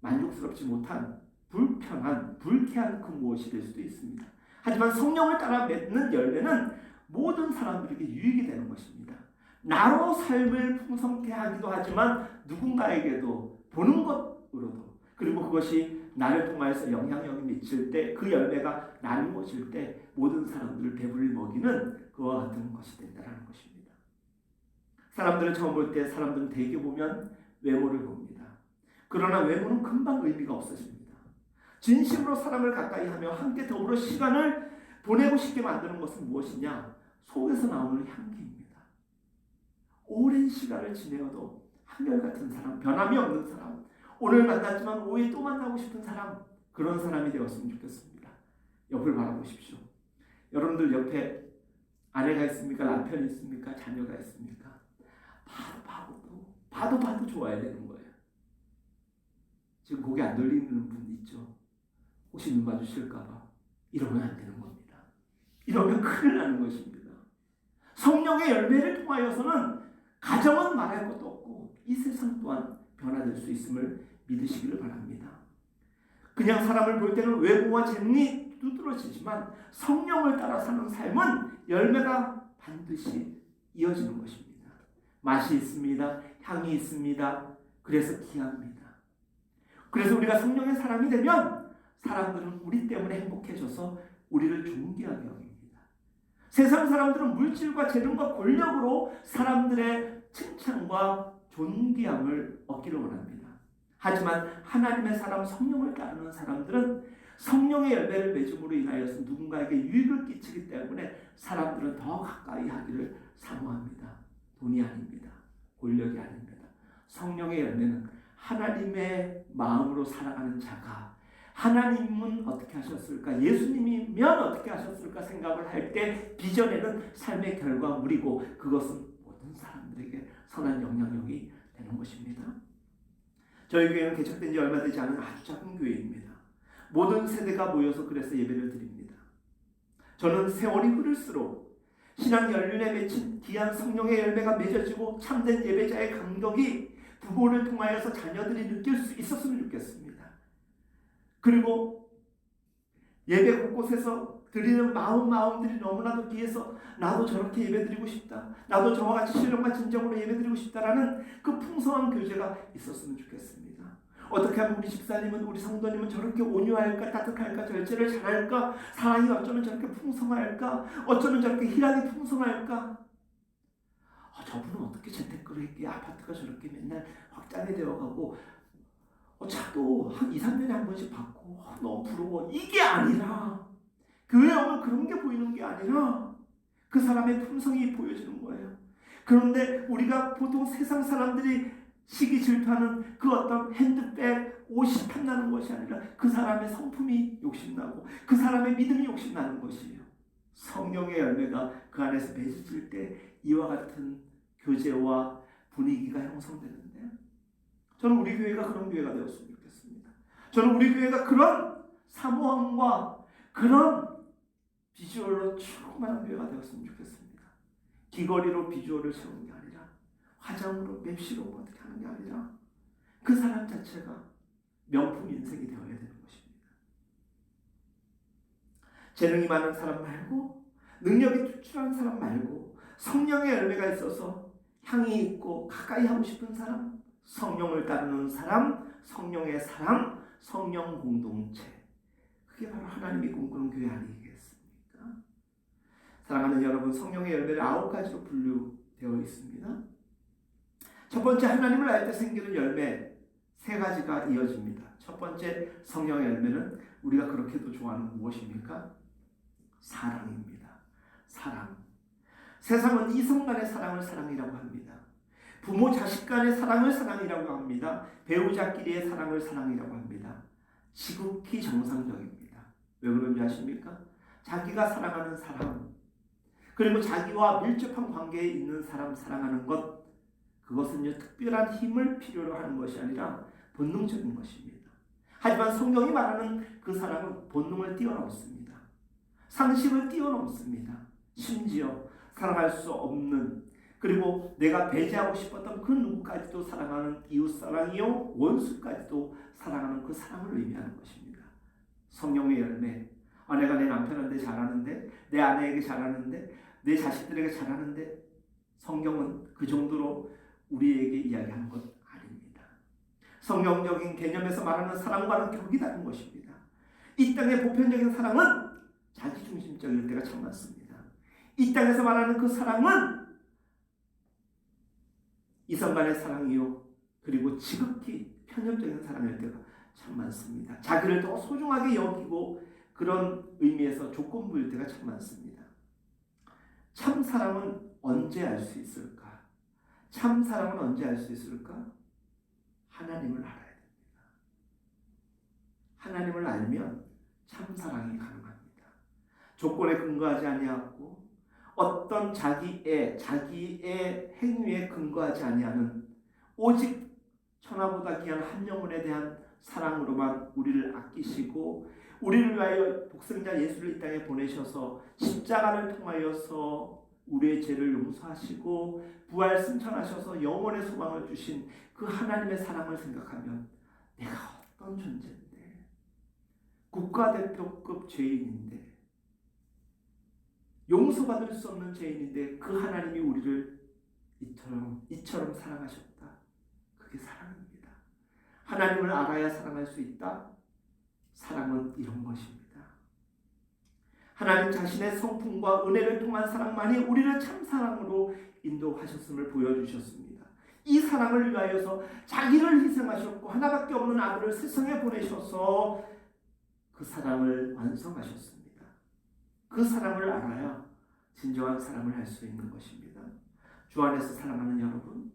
만족스럽지 못한 불편한, 불쾌한 그 무엇이 될 수도 있습니다. 하지만 성령을 따라 맺는 열매는 모든 사람들에게 유익이 되는 것입니다. 나로 삶을 풍성케 하기도 하지만 누군가에게도 보는 것으로도 그리고 그것이 나를 통하여서 영향력이 미칠 때 그 열매가 나누어질 때 모든 사람들을 배불리 먹이는 그와 같은 것이 된다는 것입니다. 사람들을 처음 볼 때 사람들은 대개 보면 외모를 봅니다. 그러나 외모는 금방 의미가 없어집니다. 진심으로 사람을 가까이 하며 함께 더불어 시간을 보내고 싶게 만드는 것은 무엇이냐? 속에서 나오는 향기입니다. 오랜 시간을 지내어도 한결같은 사람, 변함이 없는 사람, 오늘 만났지만 오후에 또 만나고 싶은 사람, 그런 사람이 되었으면 좋겠습니다. 옆을 바라보십시오. 여러분들 옆에 아내가 있습니까? 남편이 있습니까? 자녀가 있습니까? 봐도 좋아야 되는 거예요. 지금 고개 안 돌리는 분 있죠? 혹시 눈 마주칠까봐 이러면 안 되는 겁니다. 이러면 큰일 나는 것입니다. 성령의 열매를 통하여서는 가정은 말할 것도 없고 이 세상 또한 변화될 수 있음을 믿으시기를 바랍니다. 그냥 사람을 볼 때는 외모와 재능이 두드러지지만 성령을 따라 사는 삶은 열매가 반드시 이어지는 것입니다. 맛이 있습니다. 향이 있습니다. 그래서 귀합니다. 그래서 우리가 성령의 사람이 되면 사람들은 우리 때문에 행복해져서 우리를 존귀하게 여깁니다. 세상 사람들은 물질과 재능과 권력으로 사람들의 칭찬과 존귀함을 얻기를 원합니다. 하지만 하나님의 사람, 성령을 따르는 사람들은 성령의 열매를 맺음으로 인하여서 누군가에게 유익을 끼치기 때문에 사람들은 더 가까이 하기를 사모합니다. 돈이 아닙니다. 권력이 아닙니다. 성령의 열매는 하나님의 마음으로 살아가는 자가 하나님은 어떻게 하셨을까? 예수님이면 어떻게 하셨을까? 생각을 할 때 빚어내는 삶의 결과물이고 그것은 모든 사람들에게 선한 영향력이 되는 것입니다. 저희 교회는 개척된 지 얼마 되지 않은 아주 작은 교회입니다. 모든 세대가 모여서 그래서 예배를 드립니다. 저는 세월이 흐를수록 신앙 연륜에 맺힌 귀한 성령의 열매가 맺어지고 참된 예배자의 감격이 부모를 통하여서 자녀들이 느낄 수 있었으면 좋겠습니다. 그리고 예배 곳곳에서 드리는 마음들이 너무나도 귀해서 나도 저렇게 예배드리고 싶다. 나도 저와 같이 신령과 진정으로 예배드리고 싶다라는 그 풍성한 교제가 있었으면 좋겠습니다. 어떻게 하면 우리 집사님은 우리 성도님은 저렇게 온유할까 따뜻할까 절제를 잘할까 사랑이 어쩌면 저렇게 풍성할까 어쩌면 저렇게 희락이 풍성할까 저분은 어떻게 재테크를 했기에 아파트가 저렇게 맨날 확장이 되어가고 차도 한 2, 3년에 한 번씩 받고 너무 부러워. 이게 아니라 교회 오면 그런 게 보이는 게 아니라 그 사람의 품성이 보여지는 거예요. 그런데 우리가 보통 세상 사람들이 시기 질투하는 그 어떤 핸드백, 옷이 탐나는 것이 아니라 그 사람의 성품이 욕심나고 그 사람의 믿음이 욕심나는 것이에요. 성령의 열매가 그 안에서 맺어질 때 이와 같은 교제와 분위기가 형성되는데 저는 우리 교회가 그런 교회가 되었으면 좋겠습니다. 저는 우리 교회가 그런 사모함과 그런 비주얼로 충만한 교회가 되었으면 좋겠습니다. 귀걸이로 비주얼을 세우는 게 아니라 화장으로 맵시로 어떻게 하는 게 아니라 그 사람 자체가 명품 인생이 되어야 되는 것입니다. 재능이 많은 사람 말고 능력이 투출한 사람 말고 성령의 열매가 있어서 향이 있고 가까이 하고 싶은 사람 성령을 따르는 사람, 성령의 사람, 성령 공동체. 그게 바로 하나님이 꿈꾸는 교회 아니겠습니까? 사랑하는 여러분, 성령의 열매를 9가지로 분류되어 있습니다. 첫 번째, 하나님을 알 때 생기는 열매 3가지가 이어집니다. 첫 번째, 성령의 열매는 우리가 그렇게도 좋아하는 무엇입니까? 사랑입니다. 사랑. 세상은 이성 간의 사랑을 사랑이라고 합니다. 부모 자식 간의 사랑을 사랑이라고 합니다. 배우자끼리의 사랑을 사랑이라고 합니다. 지극히 정상적입니다. 왜 그런지 아십니까? 자기가 사랑하는 사람 그리고 자기와 밀접한 관계에 있는 사람 사랑하는 것 그것은요, 특별한 힘을 필요로 하는 것이 아니라 본능적인 것입니다. 하지만 성경이 말하는 그 사랑은 본능을 뛰어넘습니다. 상식을 뛰어넘습니다. 심지어 사랑할 수 없는, 그리고 내가 배제하고 싶었던 그 누구까지도 사랑하는 이웃사랑이요 원수까지도 사랑하는 그 사랑을 의미하는 것입니다. 성령의 열매. 내가 내 남편한테 잘하는데, 내 아내에게 잘하는데, 내 자식들에게 잘하는데, 성경은 그 정도로 우리에게 이야기하는 것 아닙니다. 성경적인 개념에서 말하는 사랑과는 격이 다른 것입니다. 이 땅의 보편적인 사랑은 자기중심적일 때가 참 많습니다. 이 땅에서 말하는 그 사랑은 이성 간의 사랑이요, 그리고 지극히 편협적인 사랑일 때가 참 많습니다. 자기를 더 소중하게 여기고 그런 의미에서 조건부일 때가 참 많습니다. 참 사랑은 언제 알 수 있을까? 참 사랑은 언제 알 수 있을까? 하나님을 알아야 됩니다. 하나님을 알면 참 사랑이 가능합니다. 조건에 근거하지 아니하고 어떤 자기의 행위에 근거하지 아니하는 오직 천하보다 귀한 한 영혼에 대한 사랑으로만 우리를 아끼시고 우리를 위하여 독생자 예수를 이 땅에 보내셔서 십자가를 통하여서 우리의 죄를 용서하시고 부활 승천하셔서 영원의 소망을 주신 그 하나님의 사랑을 생각하면 내가 어떤 존재인데, 국가대표급 죄인인데, 용서받을 수 없는 죄인인데 그 하나님이 우리를 이처럼 사랑하셨다. 그게 사랑입니다. 하나님을 알아야 사랑할 수 있다. 사랑은 이런 것입니다. 하나님 자신의 성품과 은혜를 통한 사랑만이 우리를 참 사랑으로 인도하셨음을 보여주셨습니다. 이 사랑을 위하여서 자기를 희생하셨고 하나밖에 없는 아들을 세상에 보내셔서 그 사랑을 완성하셨습니다. 그 사랑을 알아야 진정한 사랑을 할 수 있는 것입니다. 주 안에서 사랑하는 여러분,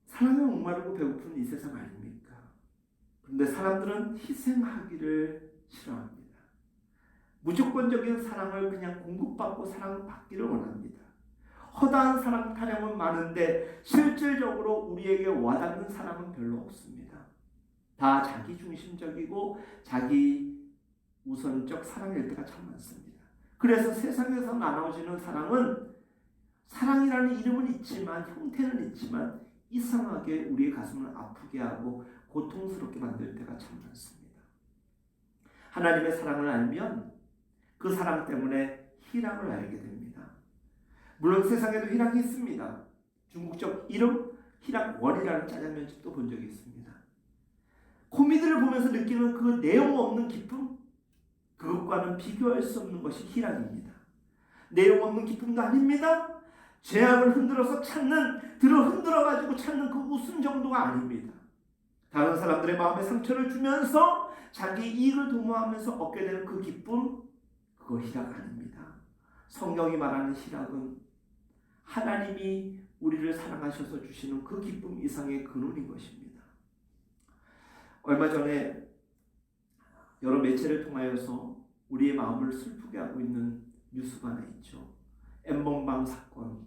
사랑에 목마르고 배고픈 이 세상 아닙니까? 그런데 사람들은 희생하기를 싫어합니다. 무조건적인 사랑을 그냥 공급받고 사랑받기를 원합니다. 허다한 사랑 타령은 많은데 실질적으로 우리에게 와닿는 사랑은 별로 없습니다. 다 자기중심적이고 자기 우선적 사랑일 때가 참 많습니다. 그래서 세상에서 나눠지는 사랑은 사랑이라는 이름은 있지만, 형태는 있지만 이상하게 우리의 가슴을 아프게 하고 고통스럽게 만들 때가 참 많습니다. 하나님의 사랑을 알면 그 사랑 때문에 희락을 알게 됩니다. 물론 세상에도 희락이 있습니다. 중국적 이름 희락원이라는 짜장면집도 본 적이 있습니다. 코미디를 보면서 느끼는 그 내용 없는 기쁨, 그것과는 비교할 수 없는 것이 희락입니다. 내용 없는 기쁨도 아닙니다. 죄악을 흔들어서 흔들어가지고 찾는 그 웃음 정도가 아닙니다. 다른 사람들의 마음에 상처를 주면서 자기 이익을 도모하면서 얻게 되는 그 기쁨, 그거 희락 아닙니다. 성경이 말하는 희락은 하나님이 우리를 사랑하셔서 주시는 그 기쁨 이상의 근원인 것입니다. 얼마 전에 여러 매체를 통하여서 우리의 마음을 슬프게 하고 있는 뉴스가 하나 있죠. 엠번방 사건.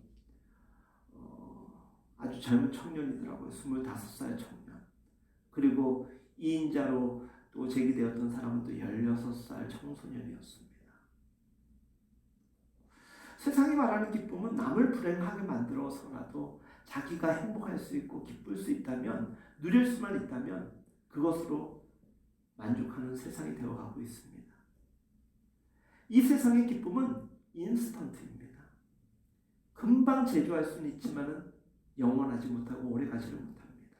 아주 젊은 청년이더라고요. 25살 청년. 그리고 이인자로 또 제기되었던 사람은 또 16살 청소년이었습니다. 세상이 말하는 기쁨은 남을 불행하게 만들어서라도 자기가 행복할 수 있고 기쁠 수 있다면, 누릴 수만 있다면 그것으로 만족하는 세상이 되어가고 있습니다. 이 세상의 기쁨은 인스턴트입니다. 금방 제조할 수는 있지만 영원하지 못하고 오래가지를 못합니다.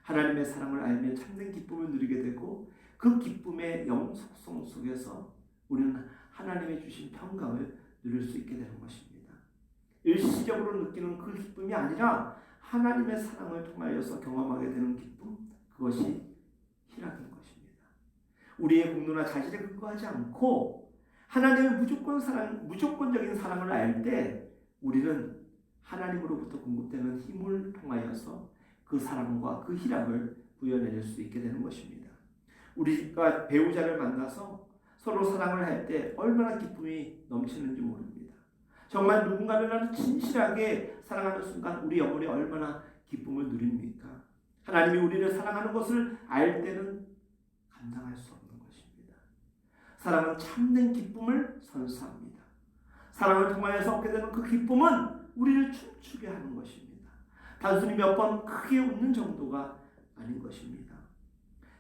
하나님의 사랑을 알면 참된 기쁨을 누리게 되고 그 기쁨의 영속성 속에서 우리는 하나님의 주신 평강을 누릴 수 있게 되는 것입니다. 일시적으로 느끼는 그 기쁨이 아니라 하나님의 사랑을 통하여서 경험하게 되는 기쁨, 그것이 희락인 것입니다. 우리의 공로나 자질에 근거하지 않고 하나님의 무조건적인 사랑을 알 때 우리는 하나님으로부터 공급되는 힘을 통하여서 그 사랑과 그 희락을 부여낼 수 있게 되는 것입니다. 우리가 배우자를 만나서 서로 사랑을 할 때 얼마나 기쁨이 넘치는지 모릅니다. 정말 누군가를 나는 진실하게 사랑하는 순간 우리 영혼이 얼마나 기쁨을 누립니까? 하나님이 우리를 사랑하는 것을 알 때는 감당할 수 없는 것입니다. 사랑은 참된 기쁨을 선사합니다. 사랑을 통하여서 얻게 되는 그 기쁨은 우리를 춤추게 하는 것입니다. 단순히 몇 번 크게 웃는 정도가 아닌 것입니다.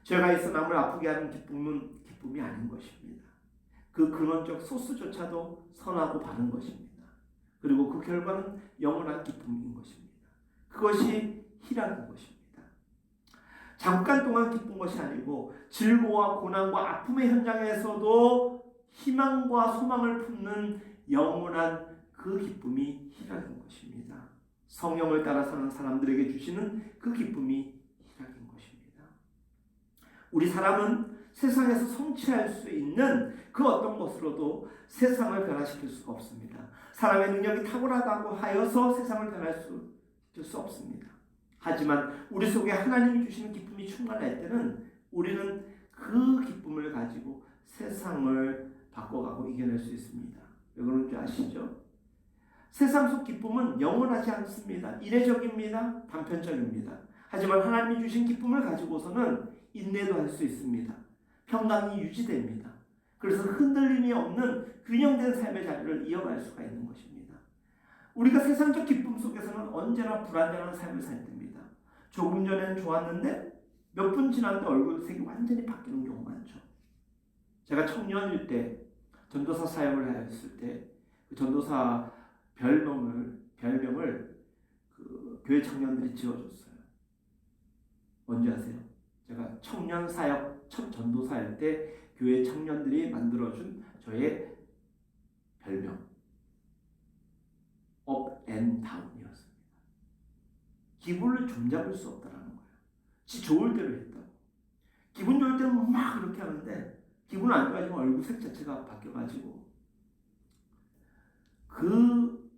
죄가 있어 남을 아프게 하는 기쁨은 기쁨이 아닌 것입니다. 그 근원적 소스조차도 선하고 바른 것입니다. 그리고 그 결과는 영원한 기쁨인 것입니다. 그것이 희락인 것입니다. 잠깐 동안 기쁜 것이 아니고 즐거움과 고난과 아픔의 현장에서도 희망과 소망을 품는 영원한 그 기쁨이 희락인 것입니다. 성령을 따라 사는 사람들에게 주시는 그 기쁨이 희락인 것입니다. 우리 사람은 세상에서 성취할 수 있는 그 어떤 것으로도 세상을 변화시킬 수가 없습니다. 사람의 능력이 탁월하다고 하여서 세상을 변화시킬 수 없습니다. 하지만 우리 속에 하나님이 주시는 기쁨이 충만할 때는 우리는 그 기쁨을 가지고 세상을 바꿔가고 이겨낼 수 있습니다. 왜 그런지 아시죠? 세상 속 기쁨은 영원하지 않습니다. 이례적입니다. 단편적입니다. 하지만 하나님이 주신 기쁨을 가지고서는 인내도 할 수 있습니다. 평강이 유지됩니다. 그래서 흔들림이 없는 균형된 삶의 자리를 이어갈 수가 있는 것입니다. 우리가 세상적 기쁨 속에서는 언제나 불안정한 삶을 살 때입니다. 조금 전에는 좋았는데 몇 분 지났는데 얼굴색이 완전히 바뀌는 경우가 많죠. 제가 청년일 때 전도사 사역을 하였을 때 그 전도사 별명을 그 교회 청년들이 지어줬어요. 뭔지 아세요? 제가 청년 사역 첫 전도사일 때 교회 청년들이 만들어준 저의 별명 업 앤 다운이었습니다. 기분을 좀잡을 수 없다라는 거예요. 지 좋을 대로 했다고. 기분 좋을 때는 막 그렇게 하는데 기분 안 좋아지면 얼굴색 자체가 바뀌어가지고 그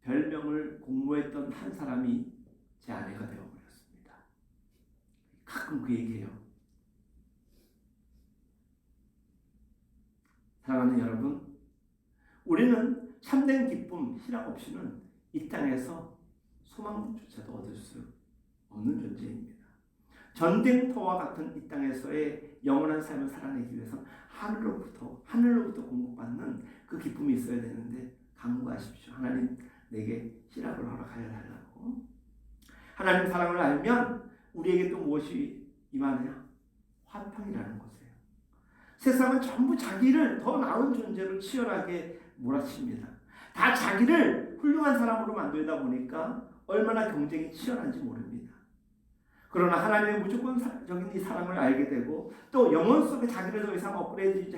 별명을 공모했던 한 사람이 제 아내가 되어버렸습니다. 가끔 그 얘기해요. 사랑하는 여러분, 우리는 참된 기쁨, 희락 없이는 이 땅에서 소망조차도 얻을 수 없는 존재입니다. 전쟁터와 같은 이 땅에서의 영원한 삶을 살아내기 위해서는 하늘로부터 공급받는 그 기쁨이 있어야 되는데 간구하십시오. 하나님 내게 희락을 허락하여 달라고. 하나님 사랑을 알면 우리에게 또 무엇이 임하느냐? 화평이라는 것이에요. 세상은 전부 자기를 더 나은 존재로 치열하게 몰아칩니다. 다 자기를 훌륭한 사람으로 만들다 보니까 얼마나 경쟁이 치열한지 모릅니다. 그러나 하나님의 무조건적인 이 사랑을 알게 되고 또 영혼 속에 자기를 더 이상 업그레이드하지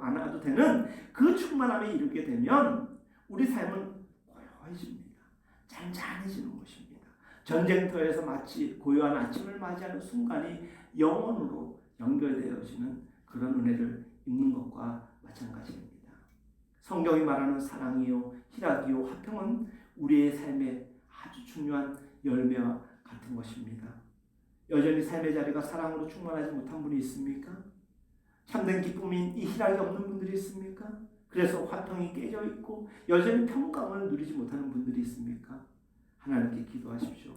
않아도 되는 그 충만함에 이르게 되면 우리 삶은 고요해집니다. 잔잔해지는 것입니다. 전쟁터에서 마치 고요한 아침을 맞이하는 순간이 영원으로 연결되어지는 그런 은혜를 입는 것과 마찬가지입니다. 성경이 말하는 사랑이요, 희락이요, 화평은 우리의 삶에 아주 중요한 열매와 같은 것입니다. 여전히 삶의 자리가 사랑으로 충만하지 못한 분이 있습니까? 참된 기쁨인 이 희락이 없는 분들이 있습니까? 그래서 화평이 깨져 있고 여전히 평강을 누리지 못하는 분들이 있습니까? 하나님께 기도하십시오.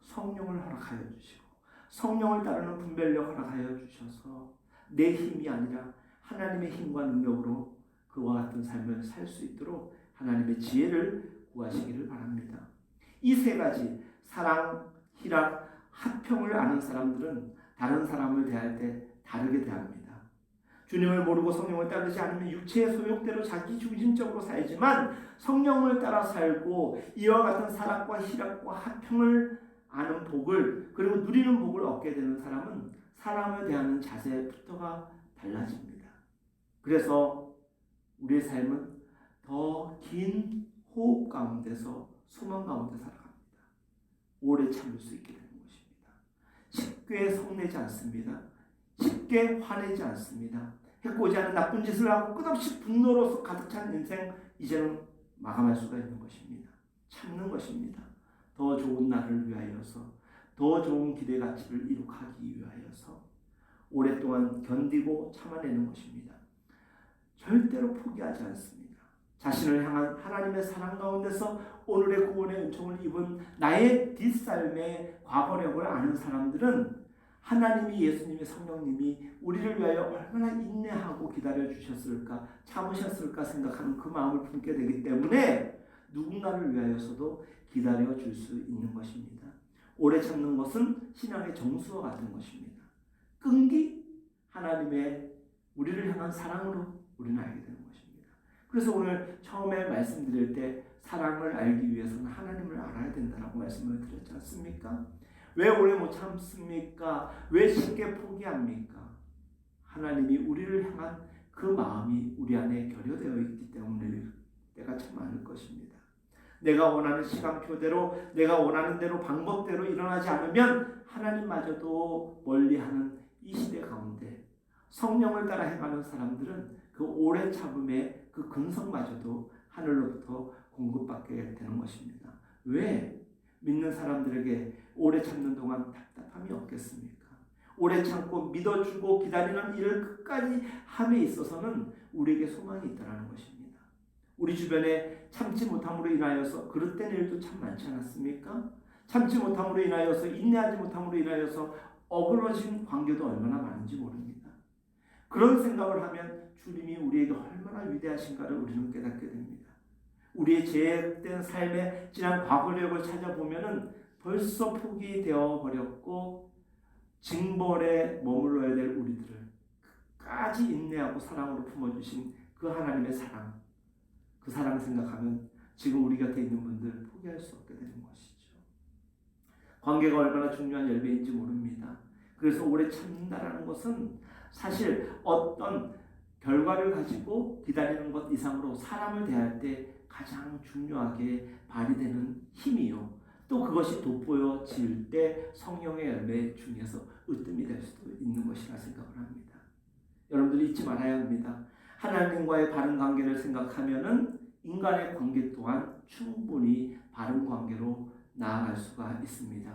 성령을 허락하여 주시고 성령을 따르는 분별력 허락하여 주셔서 내 힘이 아니라 하나님의 힘과 능력으로 그와 같은 삶을 살 수 있도록 하나님의 지혜를 구하시기를 바랍니다. 이 세 가지 사랑, 희락, 화평을 아는 사람들은 다른 사람을 대할 때 다르게 대합니다. 주님을 모르고 성령을 따르지 않으면 육체의 소욕대로 자기 중심적으로 살지만 성령을 따라 살고 이와 같은 사랑과 희락과 화평을 아는 복을 그리고 누리는 복을 얻게 되는 사람은 사람을 대하는 자세부터가 달라집니다. 그래서 우리의 삶은 더 긴 호흡 가운데서 소망 가운데 살아갑니다. 오래 참을 수 있게 되는 것입니다. 쉽게 성내지 않습니다. 쉽게 화내지 않습니다. 해코지 않은 나쁜 짓을 하고 끝없이 분노로서 가득 찬 인생 이제는 마감할 수가 있는 것입니다. 참는 것입니다. 더 좋은 날을 위하여서 더 좋은 기대 가치를 이룩하기 위하여서 오랫동안 견디고 참아내는 것입니다. 절대로 포기하지 않습니다. 자신을 향한 하나님의 사랑 가운데서 오늘의 구원의 은총을 입은 나의 뒷삶의 과거력을 아는 사람들은 하나님이, 예수님이, 성령님이 우리를 위하여 얼마나 인내하고 기다려 주셨을까, 참으셨을까 생각하는 그 마음을 품게 되기 때문에 누군가를 위하여서도 기다려 줄 수 있는 것입니다. 오래 참는 것은 신앙의 정수와 같은 것입니다. 끈기, 하나님의 우리를 향한 사랑으로 우리는 알게 되는 것입니다. 그래서 오늘 처음에 말씀드릴 때 사랑을 알기 위해서는 하나님을 알아야 된다라고 말씀을 드렸지 않습니까? 왜 오래 못 참습니까? 왜 쉽게 포기합니까? 하나님이 우리를 향한 그 마음이 우리 안에 결여되어 있기 때문에 때가 참 많을 것입니다. 내가 원하는 시간표대로, 내가 원하는 대로, 방법대로 일어나지 않으면 하나님마저도 멀리하는 이 시대 가운데 성령을 따라 행하는 사람들은 그 오래 참음의 그 근성마저도 하늘로부터 공급받게 되는 것입니다. 왜 믿는 사람들에게 오래 참는 동안 답답함이 없겠습니까? 오래 참고 믿어주고 기다리는 일을 끝까지 함에 있어서는 우리에게 소망이 있다는 것입니다. 우리 주변에 참지 못함으로 인하여서 그릇된 일도 참 많지 않았습니까? 참지 못함으로 인하여서, 인내하지 못함으로 인하여서 어그러진 관계도 얼마나 많은지 모릅니다. 그런 생각을 하면 주님이 우리에게 얼마나 위대하신가를 우리는 깨닫게 됩니다. 우리의 죄악된 삶의 지난 과거력을 찾아보면은 벌써 포기되어 버렸고 징벌에 머물러야 될 우리들을 끝까지 인내하고 사랑으로 품어주신 그 하나님의 사랑, 그 사랑 생각하면 지금 우리 곁에 있는 분들 포기할 수 없게 되는 것이죠. 관계가 얼마나 중요한 열매인지 모릅니다. 그래서 오래 참는다라는 것은 사실 어떤 결과를 가지고 기다리는 것 이상으로 사람을 대할 때 가장 중요하게 발휘되는 힘이요. 또 그것이 돋보여질 때 성령의 열매 중에서 으뜸이 될 수도 있는 것이라 생각을 합니다. 여러분들이 잊지 말아야 합니다. 하나님과의 바른 관계를 생각하면은 인간의 관계 또한 충분히 바른 관계로 나아갈 수가 있습니다.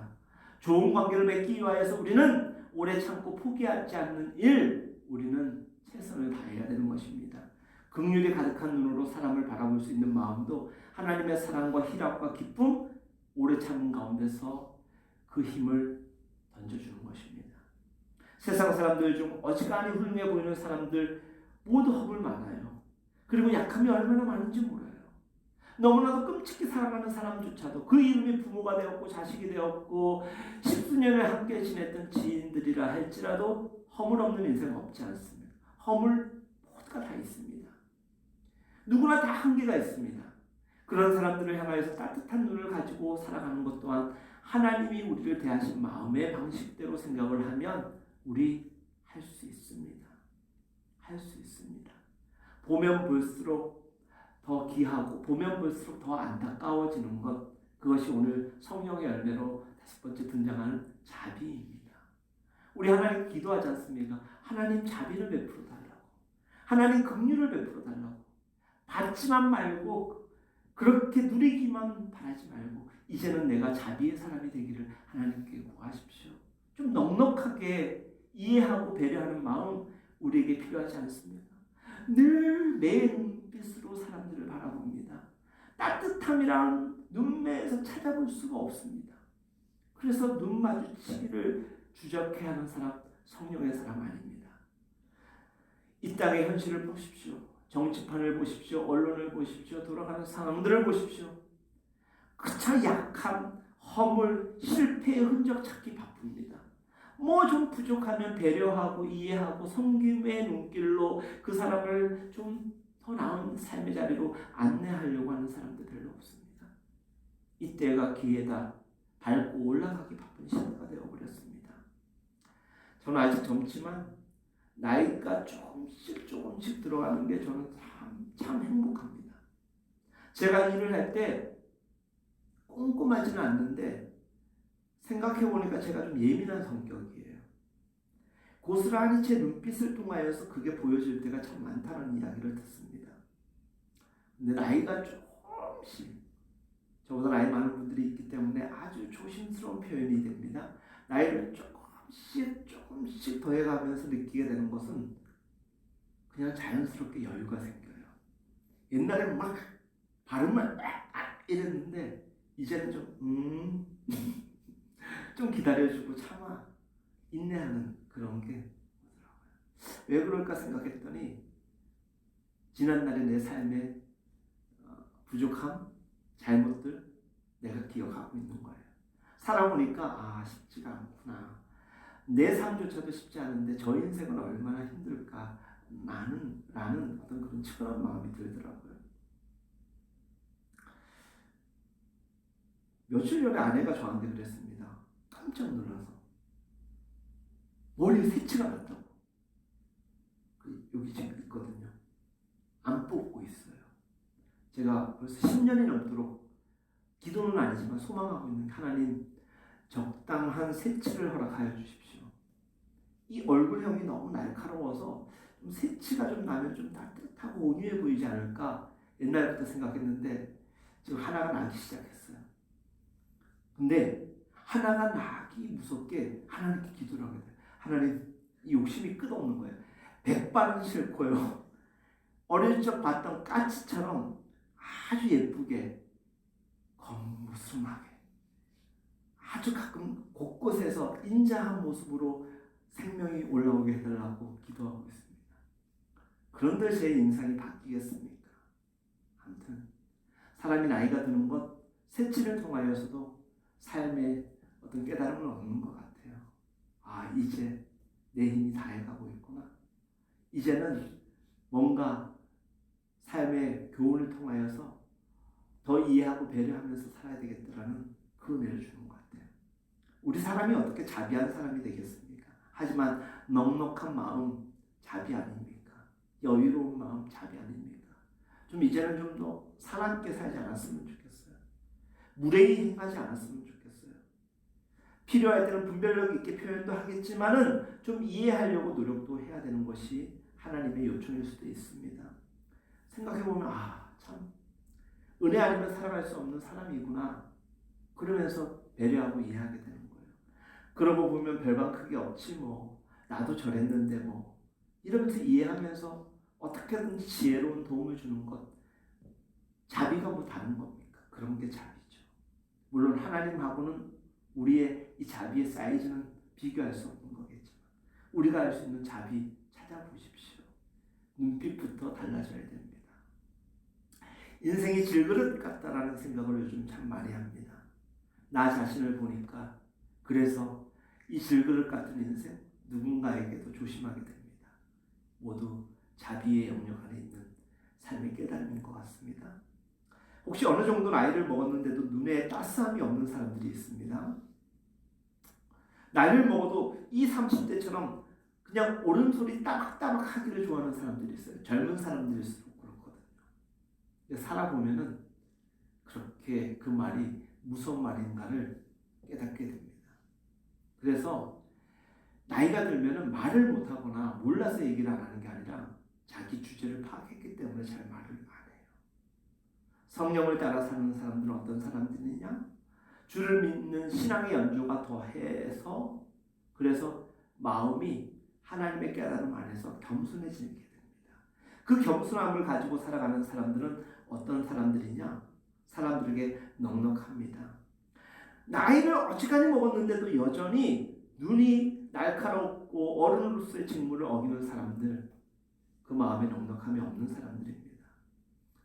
좋은 관계를 맺기 위하여서 우리는 오래 참고 포기하지 않는 일, 우리는 최선을 다해야 되는 것입니다. 긍휼이 가득한 눈으로 사람을 바라볼 수 있는 마음도 하나님의 사랑과 희락과 기쁨, 오래 참는 가운데서 그 힘을 던져주는 것입니다. 세상 사람들 중 어지간히 훌륭해 보이는 사람들 모두 허물 많아요. 그리고 약함이 얼마나 많은지 몰라요. 너무나도 끔찍히 사랑하는 사람조차도 그 이름이 부모가 되었고 자식이 되었고 십수년을 함께 지냈던 지인들이라 할지라도 허물 없는 인생은 없지 않습니다. 허물 모두가 다 있습니다. 누구나 다 한계가 있습니다. 그런 사람들을 향하여서 따뜻한 눈을 가지고 살아가는 것 또한 하나님이 우리를 대하신 마음의 방식대로 생각을 하면 우리 할 수 있습니다. 할 수 있습니다. 보면 볼수록 더 귀하고 보면 볼수록 더 안타까워지는 것, 그것이 오늘 성령의 열매로 다섯 번째 등장하는 자비입니다. 우리 하나님 기도하지 않습니까? 하나님 자비를 베풀어 달라고, 하나님 긍휼을 베풀어 달라고. 받지만 말고 그렇게 누리기만 바라지 말고 이제는 내가 자비의 사람이 되기를 하나님께 구하십시오. 좀 넉넉하게 이해하고 배려하는 마음 우리에게 필요하지 않습니까? 늘 내 눈빛으로 사람들을 바라봅니다. 따뜻함이란 눈매에서 찾아볼 수가 없습니다. 그래서 눈 마주치기를 주저케하는 사람, 성령의 사람 아닙니다. 이 땅의 현실을 보십시오. 정치판을 보십시오. 언론을 보십시오. 돌아가는 상황들을 보십시오. 그저 약함, 허물, 실패의 흔적 찾기 바쁩니다. 뭐 좀 부족하면 배려하고 이해하고 섬김의 눈길로 그 사람을 좀 더 나은 삶의 자리로 안내하려고 하는 사람들 별로 없습니다. 이때가 기회다. 밟고 올라가기 바쁜 시대가 되어버렸습니다. 저는 아직 젊지만 나이가 조금씩 들어가는 게 저는 참 행복합니다. 제가 일을 할 때 꼼꼼하지는 않는데 생각해보니까 제가 좀 예민한 성격이에요. 고스란히 제 눈빛을 통하여서 그게 보여질 때가 참 많다는 이야기를 듣습니다. 근데 나이가 조금씩, 저보다 나이 많은 분들이 있기 때문에 아주 조심스러운 표현이 됩니다. 나이를 조금씩 더해가면서 느끼게 되는 것은 그냥 자연스럽게 여유가 생겨요. 옛날에는 막 발음만 이랬는데 이제는 좀 기다려주고 참아 인내하는 그런 게 왜 그럴까 생각했더니 지난날의 내 삶의 부족함, 잘못들 내가 기억하고 있는 거예요. 살아보니까 쉽지가 않구나. 내 삶조차도 쉽지 않은데 저 인생은 얼마나 힘들까 라는 어떤 그런 측은한 마음이 들더라고요. 며칠 전에 아내가 저한테 그랬습니다. 깜짝 놀라서 머리에 새치가 났다고. 여기 지금 있거든요. 안 뽑고 있어요. 제가 벌써 10년이 넘도록 기도는 아니지만 소망하고 있는 하나님, 적당한 새치를 허락하여 주십시오. 이 얼굴형이 너무 날카로워서 좀 새치가 좀 나면 좀 따뜻하고 온유해 보이지 않을까 옛날부터 생각했는데 지금 하나가 나기 시작했어요. 근데 하나가 나기 무섭게 하나님께 기도를 하게 돼요. 하나님, 이 욕심이 끝없는 거예요. 백발은 싫고요. 어릴 적 봤던 까치처럼 아주 예쁘게 겉무스름하게 아주 가끔 곳곳에서 인자한 모습으로 생명이 올라오게 해달라고 기도하고 있습니다. 그런데 제 인상이 바뀌겠습니까? 아무튼 사람이 나이가 드는 것 새치를 통하여서도 삶의 어떤 깨달음을 얻는 것 같아요. 이제 내 힘이 다해가고 있구나. 이제는 뭔가 삶의 교훈을 통하여서 더 이해하고 배려하면서 살아야 되겠다라는 그 은혜를 주는 것 같아요. 우리 사람이 어떻게 자비한 사람이 되겠습니까? 하지만 넉넉한 마음 자비 아닙니까? 여유로운 마음 자비 아닙니까? 좀 이제는 좀 더 사람께 살지 않았으면 좋겠어요. 무례히 행하지 않았으면 좋겠어요. 필요할 때는 분별력 있게 표현도 하겠지만은 좀 이해하려고 노력도 해야 되는 것이 하나님의 요청일 수도 있습니다. 생각해보면 참 은혜 아니면 살아갈 수 없는 사람이구나. 그러면서 배려하고 이해하게 되는 거예요. 그러고 보면 별반 크게 없지 뭐. 나도 저랬는데 뭐. 이러면서 이해하면서 어떻게든지 지혜로운 도움을 주는 것. 자비가 뭐 다른 겁니까? 그런 게 자비죠. 물론 하나님하고는 우리의 이 자비의 사이즈는 비교할 수 없는 거겠지만 우리가 할 수 있는 자비 찾아보십시오. 눈빛부터 달라져야 됩니다. 인생이 질그릇 같다라는 생각을 요즘 참 많이 합니다. 나 자신을 보니까 그래서 이 질그릇 같은 인생 누군가에게도 조심하게 됩니다. 모두 자비의 영역 안에 있는 삶의 깨달음인 것 같습니다. 혹시 어느 정도 나이를 먹었는데도 눈에 따스함이 없는 사람들이 있습니다. 나이를 먹어도 20, 30대처럼 그냥 옳은 소리 따박따박 하기를 좋아하는 사람들이 있어요. 젊은 사람들일수록 그렇거든요. 살아보면은 그렇게 그 말이 무서운 말인가를 깨닫게 됩니다. 그래서 나이가 들면은 말을 못하거나 몰라서 얘기를 안 하는 게 아니라 자기 주제를 파악했기 때문에 잘 말을 안 해요. 성령을 따라 사는 사람들은 어떤 사람들이냐? 주를 믿는 신앙의 연조가 더해서 그래서 마음이 하나님의 깨달음 안에서 겸손해지게 됩니다. 그 겸손함을 가지고 살아가는 사람들은 어떤 사람들이냐? 사람들에게 넉넉합니다. 나이를 어지간히 먹었는데도 여전히 눈이 날카롭고 어른으로서의 직무를 어기는 사람들, 그 마음에 넉넉함이 없는 사람들입니다.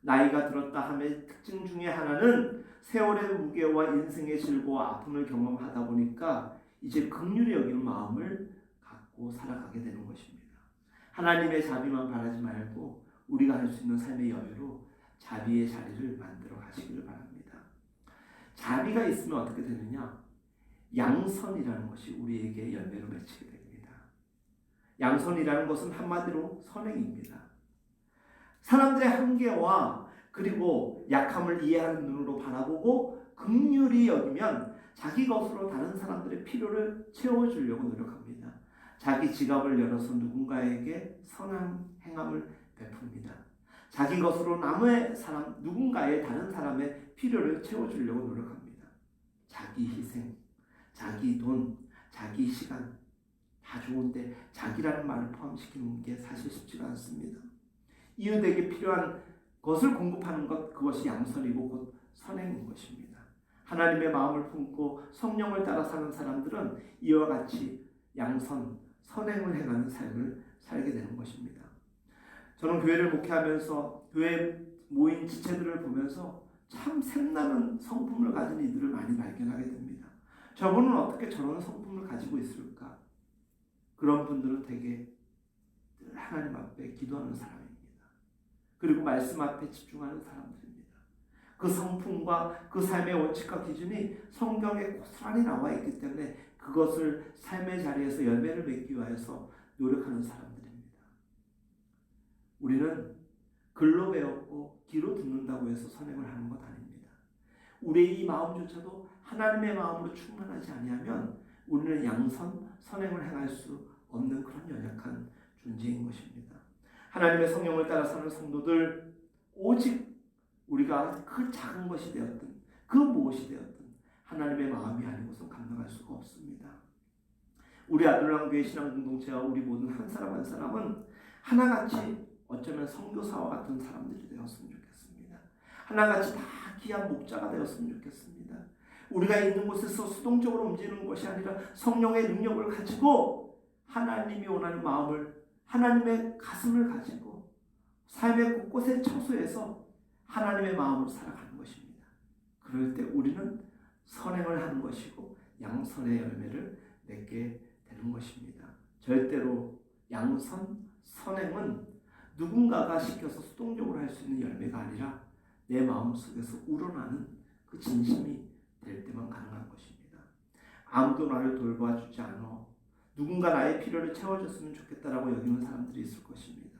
나이가 들었다 함의 특징 중에 하나는 세월의 무게와 인생의 질고와 아픔을 경험하다 보니까 이제 긍휼히 여기는 마음을 갖고 살아가게 되는 것입니다. 하나님의 자비만 바라지 말고 우리가 할 수 있는 삶의 여유로 자비의 자리를 만들어 가시기를 바랍니다. 자비가 있으면 어떻게 되느냐? 양선이라는 것이 우리에게 열매로 맺히게 됩니다. 양선이라는 것은 한마디로 선행입니다. 사람들의 한계와 그리고 약함을 이해하는 눈으로 바라보고 긍휼히 여기면 자기 것으로 다른 사람들의 필요를 채워주려고 노력합니다. 자기 지갑을 열어서 누군가에게 선한 행함을 베풉니다. 자기 것으로 남의 사람, 누군가의 다른 사람의 필요를 채워주려고 노력합니다. 자기 희생, 자기 돈, 자기 시간 다 좋은데 자기라는 말을 포함시키는 게 사실 쉽지가 않습니다. 이웃에게 필요한 그것을 공급하는 것, 그것이 양선이고 곧 선행인 것입니다. 하나님의 마음을 품고 성령을 따라 사는 사람들은 이와 같이 양선, 선행을 해가는 삶을 살게 되는 것입니다. 저는 교회를 목회하면서 교회 모인 지체들을 보면서 참 샘나는 성품을 가진 이들을 많이 발견하게 됩니다. 저분은 어떻게 저런 성품을 가지고 있을까? 그런 분들은 되게 늘 하나님 앞에 기도하는 사람입니다. 그리고 말씀 앞에 집중하는 사람들입니다. 그 성품과 그 삶의 원칙과 기준이 성경에 고스란히 나와 있기 때문에 그것을 삶의 자리에서 열매를 맺기 위해서 노력하는 사람들입니다. 우리는 글로 배웠고 귀로 듣는다고 해서 선행을 하는 것 아닙니다. 우리의 이 마음조차도 하나님의 마음으로 충만하지 아니하면 우리는 양선, 선행을 행할 수 없는 그런 연약한 존재인 것입니다. 하나님의 성령을 따라 사는 성도들, 오직 우리가 그 작은 것이 되었든 그 무엇이 되었든 하나님의 마음이 아니고서 감당할 수가 없습니다. 우리 아들랑교회 신앙공동체와 우리 모든 한 사람 한 사람은 하나같이 어쩌면 선교사와 같은 사람들이 되었으면 좋겠습니다. 하나같이 다 귀한 목자가 되었으면 좋겠습니다. 우리가 있는 곳에서 수동적으로 움직이는 것이 아니라 성령의 능력을 가지고 하나님이 원하는 마음을, 하나님의 가슴을 가지고 삶의 곳곳의 처소에서 하나님의 마음으로 살아가는 것입니다. 그럴 때 우리는 선행을 하는 것이고 양선의 열매를 맺게 되는 것입니다. 절대로 양선, 선행은 누군가가 시켜서 수동적으로 할 수 있는 열매가 아니라 내 마음속에서 우러나는 그 진심이 될 때만 가능한 것입니다. 아무도 나를 돌봐주지 않아 누군가 나의 필요를 채워줬으면 좋겠다라고 여기는 사람들이 있을 것입니다.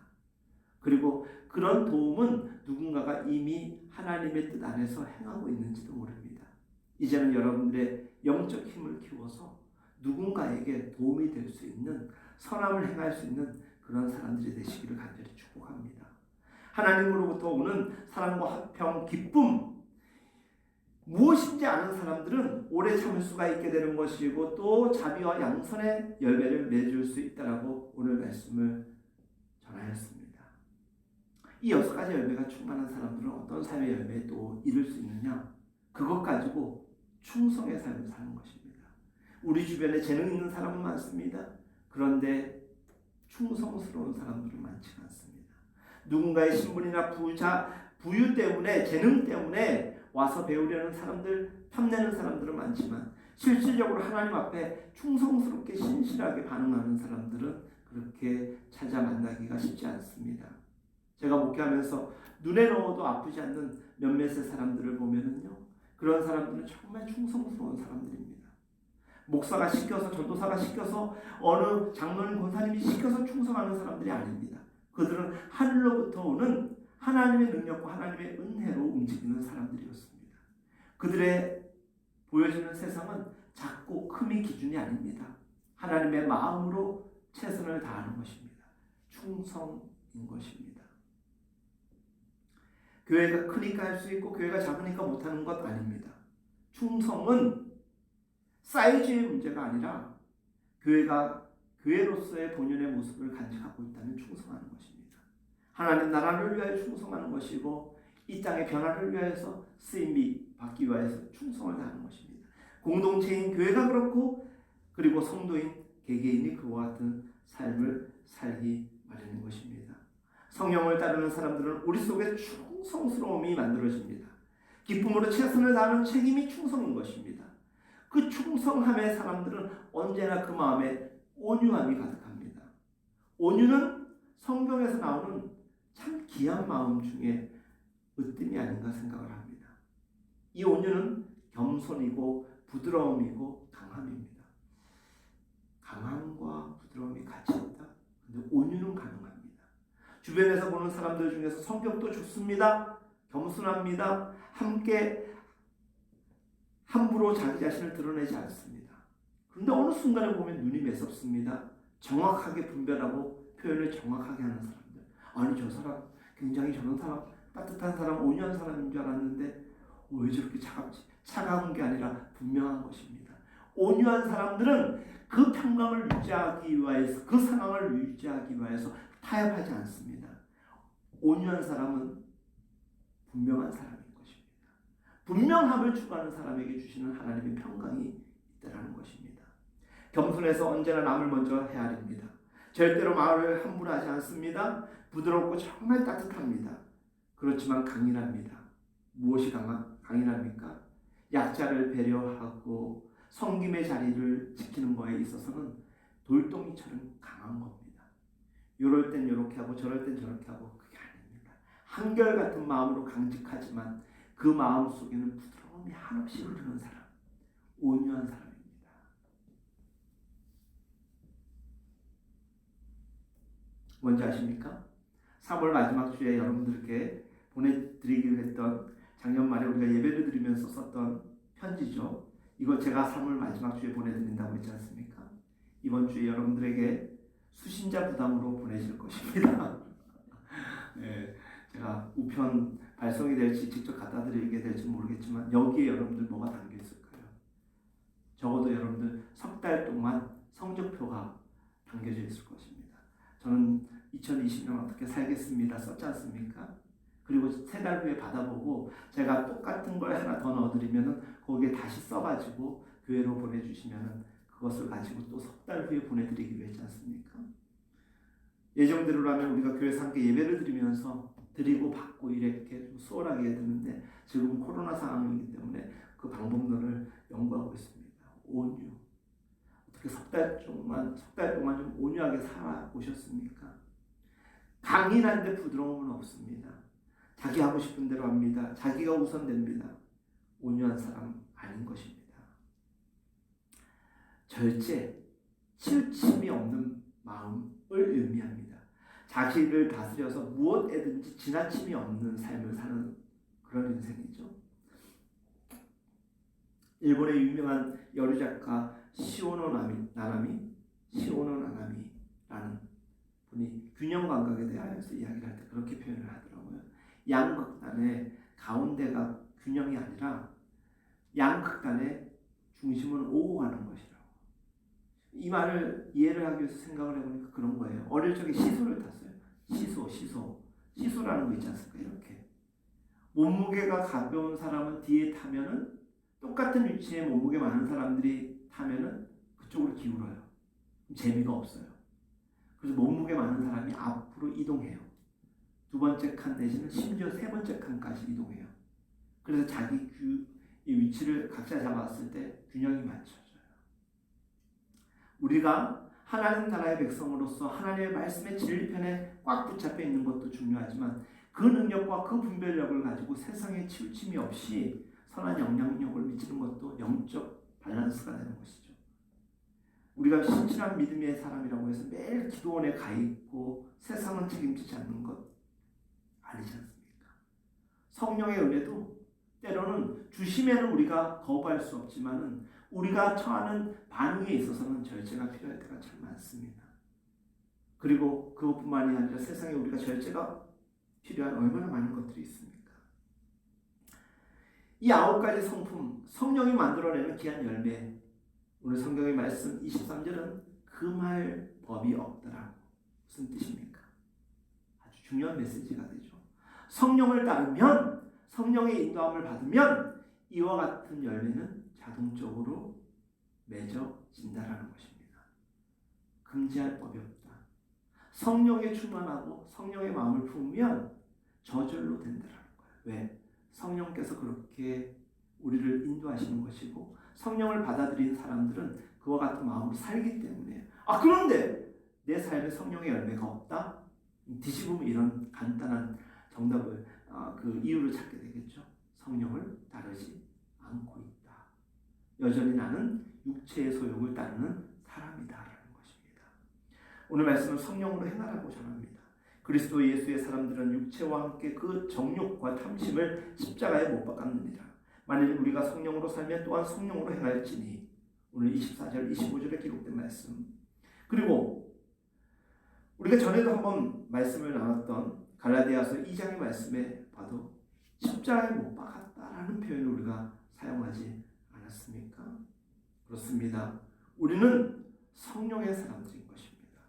그리고 그런 도움은 누군가가 이미 하나님의 뜻 안에서 행하고 있는지도 모릅니다. 이제는 여러분들의 영적 힘을 키워서 누군가에게 도움이 될 수 있는, 선함을 행할 수 있는 그런 사람들이 되시기를 간절히 축복합니다. 하나님으로부터 오는 사랑과 화평, 기쁨, 무엇인지 아는 사람들은 오래 참을 수가 있게 되는 것이고 또 자비와 양선의 열매를 맺을 수 있다라고 오늘 말씀을 전하였습니다. 이 6가지 열매가 충만한 사람들은 어떤 삶의 열매에 또 이룰 수 있느냐? 그것 가지고 충성의 삶을 사는 것입니다. 우리 주변에 재능 있는 사람은 많습니다. 그런데 충성스러운 사람들은 많지가 않습니다. 누군가의 신분이나 부유 때문에, 재능 때문에 와서 배우려는 사람들, 탐내는 사람들은 많지만 실질적으로 하나님 앞에 충성스럽게 신실하게 반응하는 사람들은 그렇게 찾아 만나기가 쉽지 않습니다. 제가 목회하면서 눈에 넣어도 아프지 않는 몇몇의 사람들을 보면은요, 그런 사람들은 정말 충성스러운 사람들입니다. 목사가 시켜서, 전도사가 시켜서, 어느 장로님, 권사님이 시켜서 충성하는 사람들이 아닙니다. 그들은 하늘로부터 오는 하나님의 능력과 하나님의 은혜로 움직이는 사람들이었습니다. 그들의 보여지는 세상은 작고 큼이 기준이 아닙니다. 하나님의 마음으로 최선을 다하는 것입니다. 충성인 것입니다. 교회가 크니까 할 수 있고 교회가 작으니까 못하는 것 아닙니다. 충성은 사이즈의 문제가 아니라 교회가 교회로서의 본연의 모습을 간직하고 있다면 충성하는 것입니다. 하나님 나라를 위하여 충성하는 것이고 이 땅의 변화를 위하여서 쓰임이 받기 위하여서 충성을 다하는 것입니다. 공동체인 교회가 그렇고 그리고 성도인 개개인이 그와 같은 삶을 살기 마련인 것입니다. 성령을 따르는 사람들은 우리 속에 충성스러움이 만들어집니다. 기쁨으로 최선을 다하는 책임이 충성인 것입니다. 그 충성함의 사람들은 언제나 그 마음에 온유함이 가득합니다. 온유는 성경에서 나오는 참 귀한 마음 중에 으뜸이 아닌가 생각을 합니다. 이 온유는 겸손이고 부드러움이고 강함입니다. 강함과 부드러움이 같이 있다. 근데 온유는 가능합니다. 주변에서 보는 사람들 중에서 성격도 좋습니다. 겸손합니다. 함께 함부로 자기 자신을 드러내지 않습니다. 그런데 어느 순간에 보면 눈이 매섭습니다. 정확하게 분별하고 표현을 정확하게 하는 사람들. 아니 저 사람 굉장히 저런 사람, 따뜻한 사람, 온유한 사람인 줄 알았는데 왜 저렇게 차갑지? 차가운 게 아니라 분명한 것입니다. 온유한 사람들은 그 평강을 유지하기 위해서, 그 상황을 유지하기 위해서 타협하지 않습니다. 온유한 사람은 분명한 사람인 것입니다. 분명함을 추구하는 사람에게 주시는 하나님의 평강이 있다는 것입니다. 겸손해서 언제나 남을 먼저 헤아립니다. 절대로 말을 함부로 하지 않습니다. 부드럽고 정말 따뜻합니다. 그렇지만 강인합니다. 무엇이 강인합니까? 약자를 배려하고 섬김의 자리를 지키는 거에 있어서는 돌덩이처럼 강한 겁니다. 이럴 땐 이렇게 하고 저럴 땐 저렇게 하고 그게 아닙니다. 한결같은 마음으로 강직하지만 그 마음 속에는 부드러움이 한없이 흐르는 사람, 온유한 사람입니다. 뭔지 아십니까? 3월 마지막 주에 여러분들께 보내드리기로 했던 작년 말에 우리가 예배를 드리면서 썼던 편지죠. 이거 제가 3월 마지막 주에 보내드린다고 했지 않습니까? 이번 주에 여러분들에게 수신자 부담으로 보내질 것입니다. 네, 제가 우편 발송이 될지 직접 갖다 드리게 될지 모르겠지만 여기에 여러분들 뭐가 담겨 있을까요? 적어도 여러분들 석 달 동안 성적표가 담겨져 있을 것입니다. 저는 2020년 어떻게 살겠습니다 썼지 않습니까? 그리고 3달 후에 받아보고 제가 똑같은 걸 하나 더 넣어드리면 거기에 다시 써가지고 교회로 보내주시면 그것을 가지고 또 석 달 후에 보내드리기로 했지 않습니까? 예정대로라면 우리가 교회에서 함께 예배를 드리면서 드리고 받고 이렇게 수월하게 해야 되는데 지금 코로나 상황이기 때문에 그 방법론을 연구하고 있습니다. 온유. 어떻게 석 달 동안 좀 온유하게 살아오셨습니까? 강인한데 부드러움은 없습니다. 자기 하고 싶은 대로 합니다. 자기가 우선됩니다. 온유한 사람 아닌 것입니다. 절제, 치우침이 없는 마음을 의미합니다. 자기를 다스려서 무엇에든지 지나침이 없는 삶을 사는 그런 인생이죠. 일본의 유명한 여류 작가 시오노 나나미라는 분이 균형 감각에 대하여서 이야기를 할 때 그렇게 표현을 하더라고요. 양극단의 가운데가 균형이 아니라 양극단의 중심은 오고 가는 것이라고. 이 말을 이해를 하기 위해서 생각을 해보니까 그런 거예요. 어릴 적에 시소를 탔어요. 시소라는 거 있지 않습니까? 이렇게 몸무게가 가벼운 사람은 뒤에 타면은 똑같은 위치에 몸무게 많은 사람들이 타면은 그쪽으로 기울어요. 재미가 없어요. 그래서 몸무게 많은 사람이 앞으로 이동해요. 2번째 칸 내지는 심지어 3번째 칸까지 이동해요. 그래서 자기 위치를 각자 잡았을 때 균형이 맞춰져요. 우리가 하나님 나라의 백성으로서 하나님의 말씀의 진리편에 꽉 붙잡혀 있는 것도 중요하지만 그 능력과 그 분별력을 가지고 세상에 치우침이 없이 선한 영향력을 미치는 것도 영적 밸런스가 되는 것이죠. 우리가 신실한 믿음의 사람이라고 해서 매일 기도원에 가 있고 세상은 책임지지 않는 것 아니지 않습니까? 성령의 은혜도 때로는 주심에는 우리가 거부할 수 없지만은 우리가 처하는 반응에 있어서는 절제가 필요할 때가 참 많습니다. 그리고 그것뿐만이 아니라 세상에 우리가 절제가 필요한 얼마나 많은 것들이 있습니까? 이 9가지 성품, 성령이 만들어내는 귀한 열매. 오늘 성경의 말씀 23절은 금할 법이 없더라. 무슨 뜻입니까? 아주 중요한 메시지가 되죠. 성령을 따르면, 성령의 인도함을 받으면 이와 같은 열매는 자동적으로 맺어진다라는 것입니다. 금지할 법이 없다. 성령에 충만하고 성령의 마음을 품으면 저절로 된다라는 거예요. 왜? 성령께서 그렇게 우리를 인도하시는 것이고 성령을 받아들인 사람들은 그와 같은 마음으로 살기 때문에 그런데 내 삶에 성령의 열매가 없다? 뒤집으면 이런 간단한 정답을 그 이유를 찾게 되겠죠. 성령을 따르지 않고 있다. 여전히 나는 육체의 소욕을 따르는 사람이다라는 것입니다. 오늘 말씀은 성령으로 행하라고 전합니다. 그리스도 예수의 사람들은 육체와 함께 그 정욕과 탐심을 십자가에 못 박았느니라. 만일 우리가 성령으로 살면 또한 성령으로 행할지니. 오늘 24절 25절에 기록된 말씀. 그리고 우리가 전에도 한번 말씀을 나눴던 갈라디아서 2장의 말씀에 봐도 십자가에 못 박았다라는 표현을 우리가 사용하지 않았습니까? 그렇습니다. 우리는 성령의 사람들인 것입니다.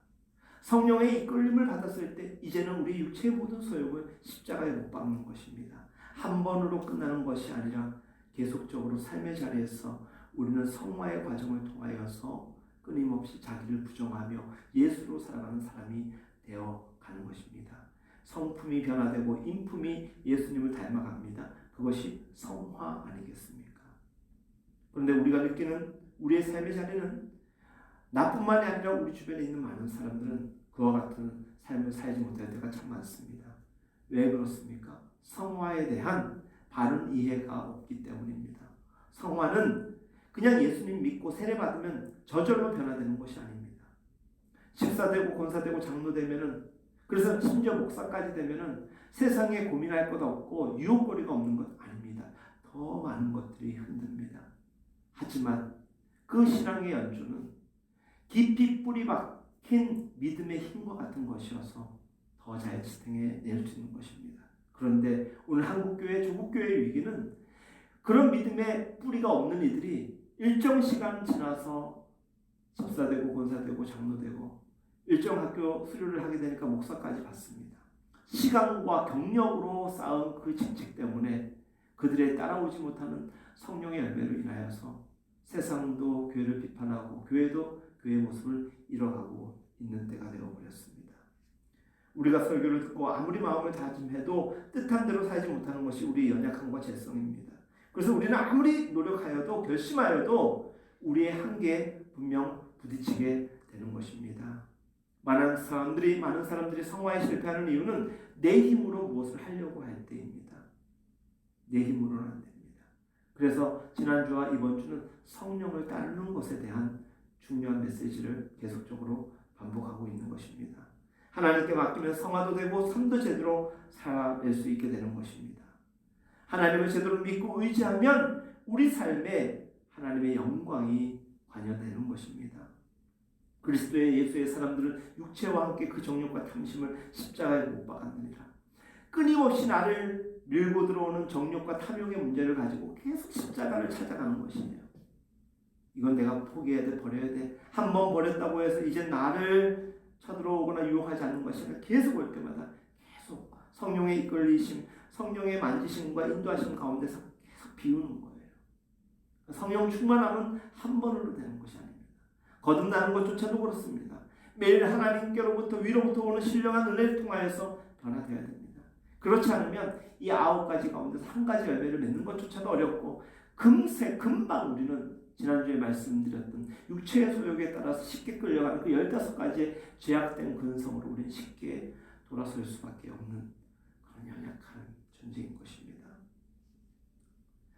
성령의 이끌림을 받았을 때 이제는 우리 육체의 모든 소욕을 십자가에 못 박는 것입니다. 한 번으로 끝나는 것이 아니라 계속적으로 삶의 자리에서 우리는 성화의 과정을 통하여서 끊임없이 자기를 부정하며 예수로 살아가는 사람이 되어 가는 것입니다. 성품이 변화되고 인품이 예수님을 닮아갑니다. 그것이 성화 아니겠습니까? 그런데 우리가 느끼는 우리의 삶의 자리는 나뿐만이 아니라 우리 주변에 있는 많은 사람들은 그와 같은 삶을 살지 못할 때가 참 많습니다. 왜 그렇습니까? 성화에 대한 바른 이해가 없기 때문입니다. 성화는 그냥 예수님 믿고 세례받으면 저절로 변화되는 것이 아닙니다. 집사되고 권사되고 장로되면은, 그래서 심지어 목사까지 되면은 세상에 고민할 것 없고 유혹거리가 없는 것 아닙니다. 더 많은 것들이 흔듭니다. 하지만 그 신앙의 연주는 깊이 뿌리 박힌 믿음의 힘과 같은 것이어서 더 잘 지탱해낼 수 있는 것입니다. 그런데 오늘 한국교회, 조국교회의 위기는 그런 믿음의 뿌리가 없는 이들이 일정 시간 지나서 집사되고 권사되고 장로되고 일정 학교 수료를 하게 되니까 목사까지 받습니다. 시간과 경력으로 쌓은 그 직책 때문에 그들의 따라오지 못하는 성령의 열매로 인하여서 세상도 교회를 비판하고 교회도 교회의 모습을 잃어가고 있는 때가 되어버렸습니다. 우리가 설교를 듣고 아무리 마음을 다짐해도 뜻한 대로 살지 못하는 것이 우리의 연약함과 재성입니다. 그래서 우리는 아무리 노력하여도 결심하여도 우리의 한계에 분명 부딪히게 되는 것입니다. 많은 사람들이 성화에 실패하는 이유는 내 힘으로 무엇을 하려고 할 때입니다. 내 힘으로는 안 됩니다. 그래서 지난주와 이번 주는 성령을 따르는 것에 대한 중요한 메시지를 계속적으로 반복하고 있는 것입니다. 하나님께 맡기면 성화도 되고 삶도 제대로 살아낼 수 있게 되는 것입니다. 하나님을 제대로 믿고 의지하면 우리 삶에 하나님의 영광이 관여되는 것입니다. 그리스도의 예수의 사람들은 육체와 함께 그 정욕과 탐심을 십자가에 못 박았느니라. 끊임없이 나를 밀고 들어오는 정욕과 탐욕의 문제를 가지고 계속 십자가를 찾아가는 것이에요. 이건 내가 포기해야 돼, 버려야 돼. 한 번 버렸다고 해서 이제 나를 쳐들어오거나 유혹하지 않는 것이 아니라 계속 올 때마다 계속 성령의 이끌리심, 성령의 만지심과 인도하심 가운데서 계속 비우는 거예요. 성령 충만함은 한 번으로 되는 것이 아닙니다. 거듭나는 것조차도 그렇습니다. 매일 하나님께로부터 위로부터 오는 신령한 은혜를 통하여서 변화되어야 됩니다. 그렇지 않으면 이 9가지 가운데서 한 가지 열매를 맺는 것조차도 어렵고 금방 우리는 지난주에 말씀드렸던 육체의 소욕에 따라서 쉽게 끌려가는 그 15가지의 죄악된 근성으로 우리는 쉽게 돌아설 수밖에 없는 그런 연약한 존재인 것입니다.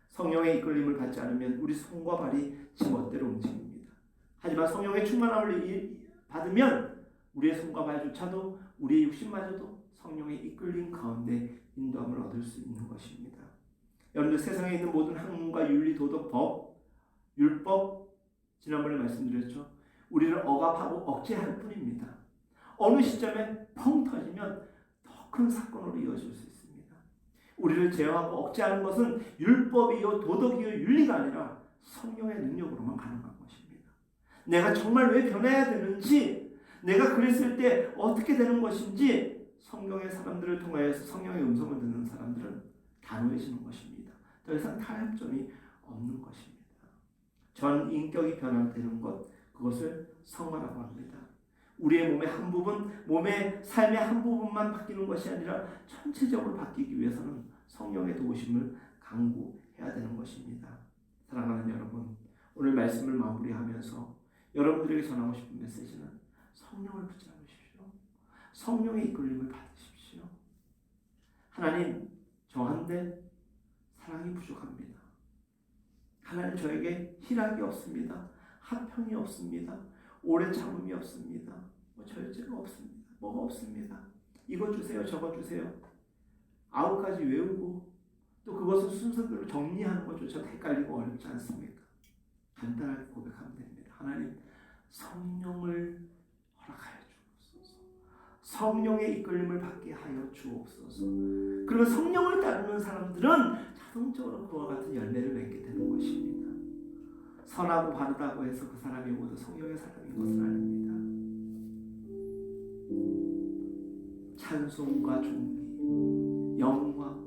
성령의 이끌림을 받지 않으면 우리 손과 발이 지 멋대로 움직입니다. 하지만 성령의 충만함을 받으면 우리의 손과 발조차도 우리의 육신마저도 성령의 이끌림 가운데 인도함을 얻을 수 있는 것입니다. 여러분들 세상에 있는 모든 학문과 윤리, 도덕, 법, 율법 지난번에 말씀드렸죠. 우리를 억압하고 억제할 뿐입니다. 어느 시점에 펑 터지면 더 큰 사건으로 이어질 수 있습니다. 우리를 제어하고 억제하는 것은 율법이요 도덕이요 윤리가 아니라 성령의 능력으로만 가능한 것입니다. 내가 정말 왜 변해야 되는지, 내가 그랬을 때 어떻게 되는 것인지 성경의 사람들을 통하여서 성령의 음성을 듣는 사람들은 단호해지는 것입니다. 더 이상 타협점이 없는 것입니다. 전 인격이 변화되는 것, 그것을 성화라고 합니다. 우리의 몸의 한 부분, 몸의 삶의 한 부분만 바뀌는 것이 아니라 전체적으로 바뀌기 위해서는 성령의 도우심을 강구해야 되는 것입니다. 사랑하는 여러분, 오늘 말씀을 마무리하면서 여러분들에게 전하고 싶은 메시지는 성령을 붙잡으십시오. 성령의 이끌림을 받으십시오. 하나님, 저한테 사랑이 부족합니다. 하나님, 저에게 희락이 없습니다. 화평이 없습니다. 오래 참음이 없습니다. 절제가 없습니다. 뭐가 없습니다. 이거 주세요, 저거 주세요. 9가지 외우고 또 그것을 순서대로 정리하는 것조차 헷갈리고 어렵지 않습니까? 간단하게 고백하면 됩니다. 하나님, 성령을 허락하여 주옵소서. 성령의 이끌림을 받게 하여 주옵소서. 그리고 성령을 따르는 사람들은 자동적으로 그와 같은 열매를 맺게 되는 것입니다. 선하고 바르다고 해서 그 사람이 모두 성령의 사람인 것은 아닙니다. 찬송과 존귀, 영광,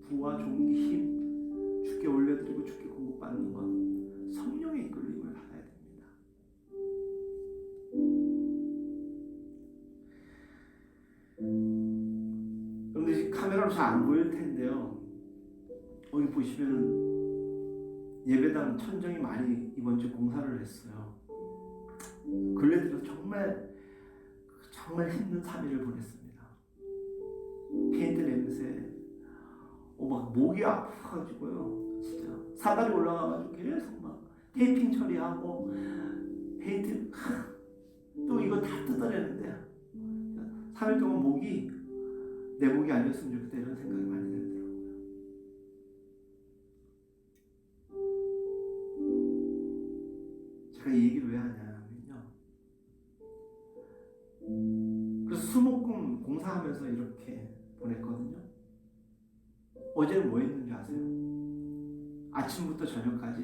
부와 존귀, 힘 주께 올려드리고 주께 공급받는 것, 성령의 이끌림을 받아야 됩니다. 여러분들 카메라로 잘 안 보일 텐데요. 여기 보시면 예배당 천정이 많이 이번 주 공사를 했어요. 근래 들어 정말 힘든 3일을 보냈습니다. 페인트 냄새, 막 목이 아파가지고요. 진짜 사다리 올라가가지고 계속 막 테이핑 처리하고 페인트 또 이거 다 뜯어내는데 3일 동안 내 목이 아니었으면 좋겠다 이런 생각이 많이 들더라고요. 제가 이 얘기를 왜 하냐면요. 그래서 수목금 공사하면서 이렇게 보냈거든요. 어제는 뭐 했는지 아세요? 아침부터 저녁까지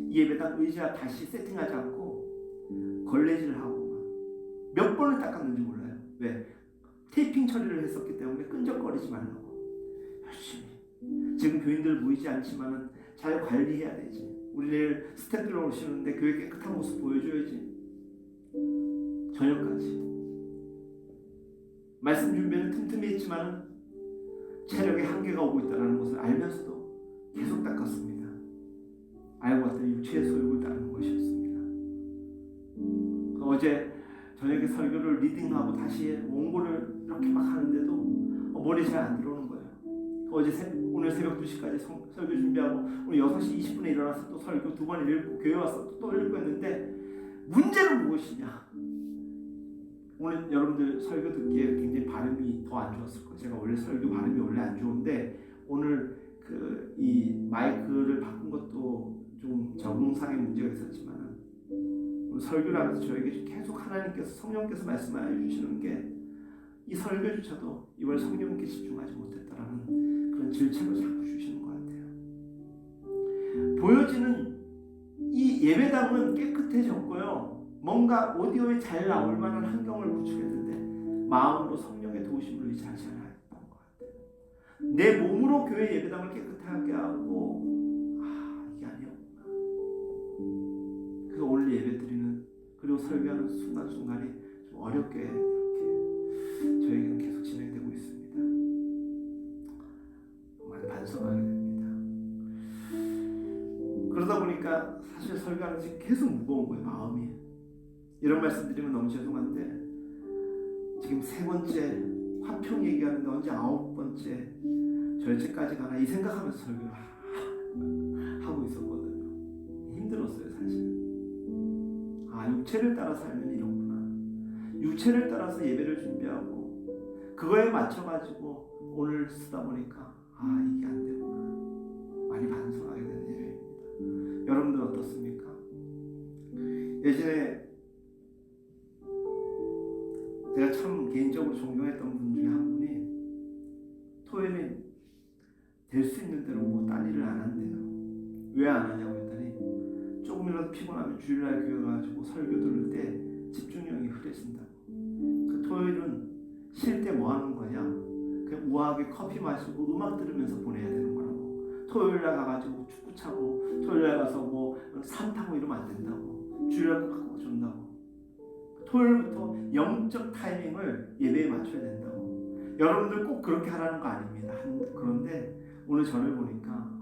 이 예배당 의자 다시 세팅하지 않고 걸레질을 하고 몇 번을 닦았는지 몰라요. 왜? 테이핑 처리를 했었기 때문에 끈적거리지 말라고 열심히. 지금 교인들 보이지 않지만은 잘 관리해야 되지. 우리 내일 스태프들 오시는데 교회 깨끗한 모습 보여줘야지. 저녁까지 말씀 준비는 틈틈이 했지만은 체력의 한계가 오고 있다는 것을 알면서도 계속 닦았습니다. 알고 봤더니 육체의 소욕을 따르는 것이었습니다. 어제 저녁에 설교를 리딩하고 다시 원고를 이렇게 막 하는데도 머리 잘 안 들어오는 거예요. 오늘 새벽 2시까지 설교 준비하고 오늘 6시 20분에 일어나서 또 설교 2번 읽고 교회 와서 또 읽고 했는데 문제는 무엇이냐? 오늘 여러분들 설교 듣기에 굉장히 발음이 더 안 좋았을 거예요. 제가 원래 설교 발음이 원래 안 좋은데 오늘 이 마이크를 바꾼 것도 좀 적응상의 문제가 있었지만 오늘 설교를 하면서 저에게 계속 하나님께서 성령께서 말씀하여 주시는 게 이 설교조차도 이번에 성령께 집중하지 못했다라는 그런 질책을 자꾸 주시는 것 같아요. 보여지는 이 예배당은 깨끗해졌고요. 뭔가 오디오에 잘 나올 만한 환경을 구축했는데 마음으로 성령의 도우심을 의지하지 않았던 것 같아요. 내 몸으로 교회 예배당을 깨끗하게 하고 이게 아니었구나. 그래서 오늘 예배 드리는 그리고 설교하는 순간순간이 좀 어렵게 이렇게 저에게는 계속 진행되고 있습니다. 정말 반성하게 됩니다. 그러다 보니까 사실 설교하는 것이 계속 무거운 거예요. 마음이. 이런 말씀 드리면 너무 죄송한데 지금 3번째 화평 얘기하는데 언제 9번째 절제까지 가나 이 생각하면서 설교를 하고 있었거든요. 힘들었어요 사실. 육체를 따라 살면 이렇구나. 육체를 따라서 예배를 준비하고 그거에 맞춰가지고 오늘 쓰다 보니까 이게 안 되구나. 많이 반성하게 되는 예배입니다. 여러분들 어떻습니까? 예전에 제가 참 개인적으로 존경했던 분 중에 한 분이 토요일에 될 수 있는 대로 뭐 딴 일을 안 한대요. 왜 안 하냐고 했더니 조금이라도 피곤하면 주일날 교회 가지고 설교 들을 때 집중력이 흐려진다고. 그 토요일은 쉴 때 뭐 하는 거냐? 그냥 우아하게 커피 마시고 음악 들으면서 보내야 되는 거라고. 토요일날 가가지고 축구 차고 토요일날 가서 뭐 산 타고 이러면 안 된다고. 주일날 갖고 준다고. 토요일부터 영적 타이밍을 예배에 맞춰야 된다고. 여러분들 꼭 그렇게 하라는 거 아닙니다. 그런데 오늘 저를 보니까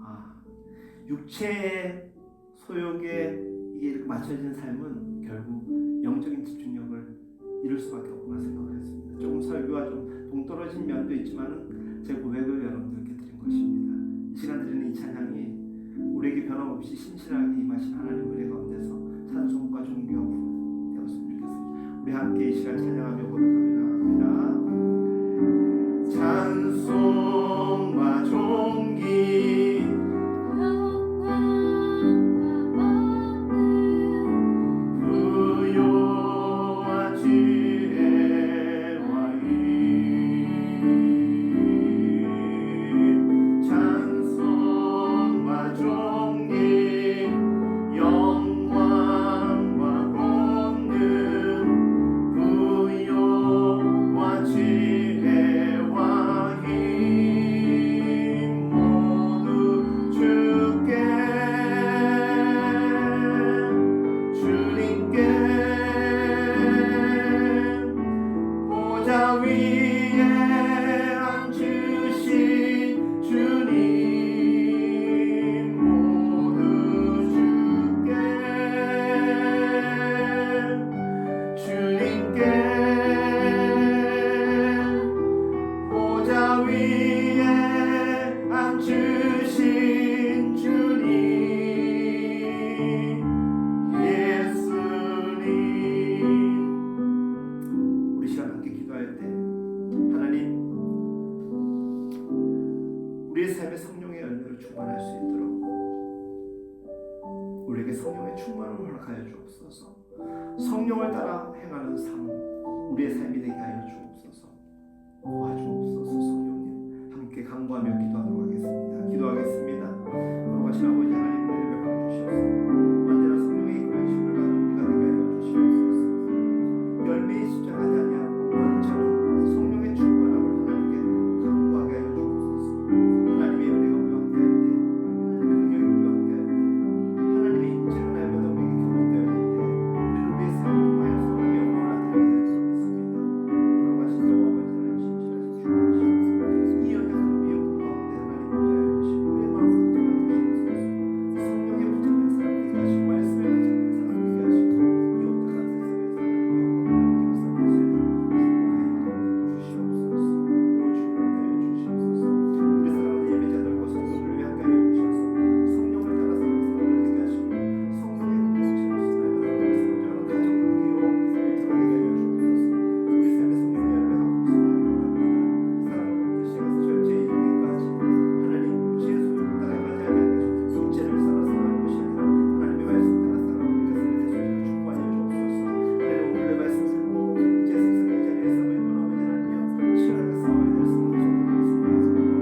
육체의 소욕에 이게 맞춰진 삶은 결국 영적인 집중력을 잃을 수밖에 없구나 생각을 했습니다. 조금 설교와 좀 동떨어진 면도 있지만 제 고백을 여러분들께 드린 것입니다. 이 시간 드리는 이 찬양이 우리에게 변함없이 신실하게 임하신 하나님 은혜 가운데서 찬송과 존귀와 부름 되었으면 좋겠습니다. 우리 함께 이 시간 찬양하며 고백합니다. 찬송과 존귀 영광과 권능 부요 충만함을 허락하여 주옵소서. 성령을 따라 행하는 삶, 우리의 삶이 되게 하여 주옵소서. 도와주옵소서. 성령님 함께 간구하며 기도하도록 하겠습니다. 기도하겠습니다. 거룩하신 아버지 하나님, 은혜를 베풀어 주시옵소서. 언제나 성령의 이끌어 주심을 받는 우리가 되게 하여 주시옵소서. 열매의 십자가지 아니하고 원천은 성령의 충만함을 하나님께 간구하게 하여 주옵소서. 하나님의 은혜가 우리와 함께할 때, 하나님의 능력이 우리와 함께할 때, 하나님의 인재가 날마다 우리에게 경험되어질 때, 우리를 위해 삶을 통하여서 하나님의 영광을 나타내게 될 수 있습니다. 거룩하신 여호와 아버지 하나님, 신실하신 주님이시옵소서. 이 연약한 우리의 분 가운데 하나님 임재하여 주시고 우리의 마음을 붙잡아 주시옵소서. 성령의 붙잡힌 사람 되게 하시고 말씀에 붙잡힌 사람 되게 하시고 이 오탁한 세상에서 하나님의 영광을 역사하여 주시옵소서. 축복하여 주시옵소서. 우리 사랑하는 예배자들과 성도들을 위해 함께하여 주셔서 성령을 따라 사는 사람들 되게 하시고 성령의 공동체로서 날마다 우리 가정을 이루어 일터가 되게 하여 주옵소서. 우리 삶의 성령의 열매가 풍성하기를 원합니다. 사랑으로부터 시작해서 절제에 이르기까지 하나님 육체의 소유를 따라가지 아니하시고 육체를 따라 살아가는 것이 아니라 하나님의 말씀 따라 살아가는 우리가 삶의 대소리를 축복하여 주옵소서. 하나님 오늘의 말씀 듣고 이제 세상의 자리에서 모인 아버지 하나님 치열하게 싸워야 될 성도들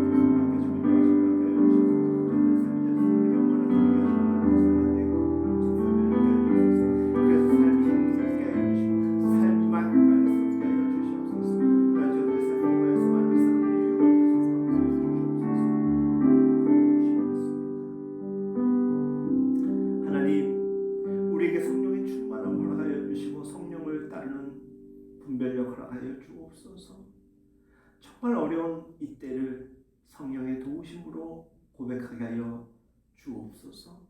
하나님, 우리에게 성령의 충만함을 허락하여 주시고 성령을 따르는 분별력 허락하여 주옵소서. 정말 어려운 이때를 성령의 도우심으로 고백하게 하여 주옵소서.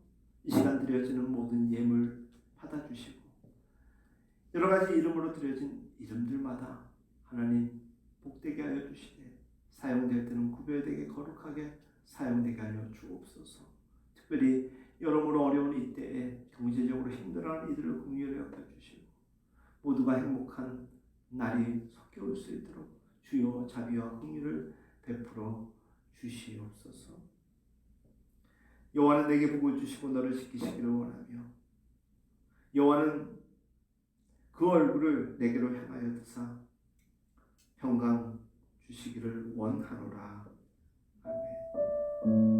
이 시간 드려지는 모든 예물 받아주시고 여러 가지 이름으로 드려진 이름들마다 하나님 복되게 하여 주시되 사용될 때는 구별되게 거룩하게 사용되게 하여 주옵소서. 특별히 여러모로 어려운 이때에 경제적으로 힘들어하는 이들을 긍휼히 여겨주시고 모두가 행복한 날이 섞여올 수 있도록 주여 자비와 긍휼을 베풀어 주시옵소서. 여호와는 내게 복을 주시고 너를 지키시기를 원하며 여호와는 그 얼굴을 내게로 향하여 드사 평강 주시기를 원하노라. 아멘.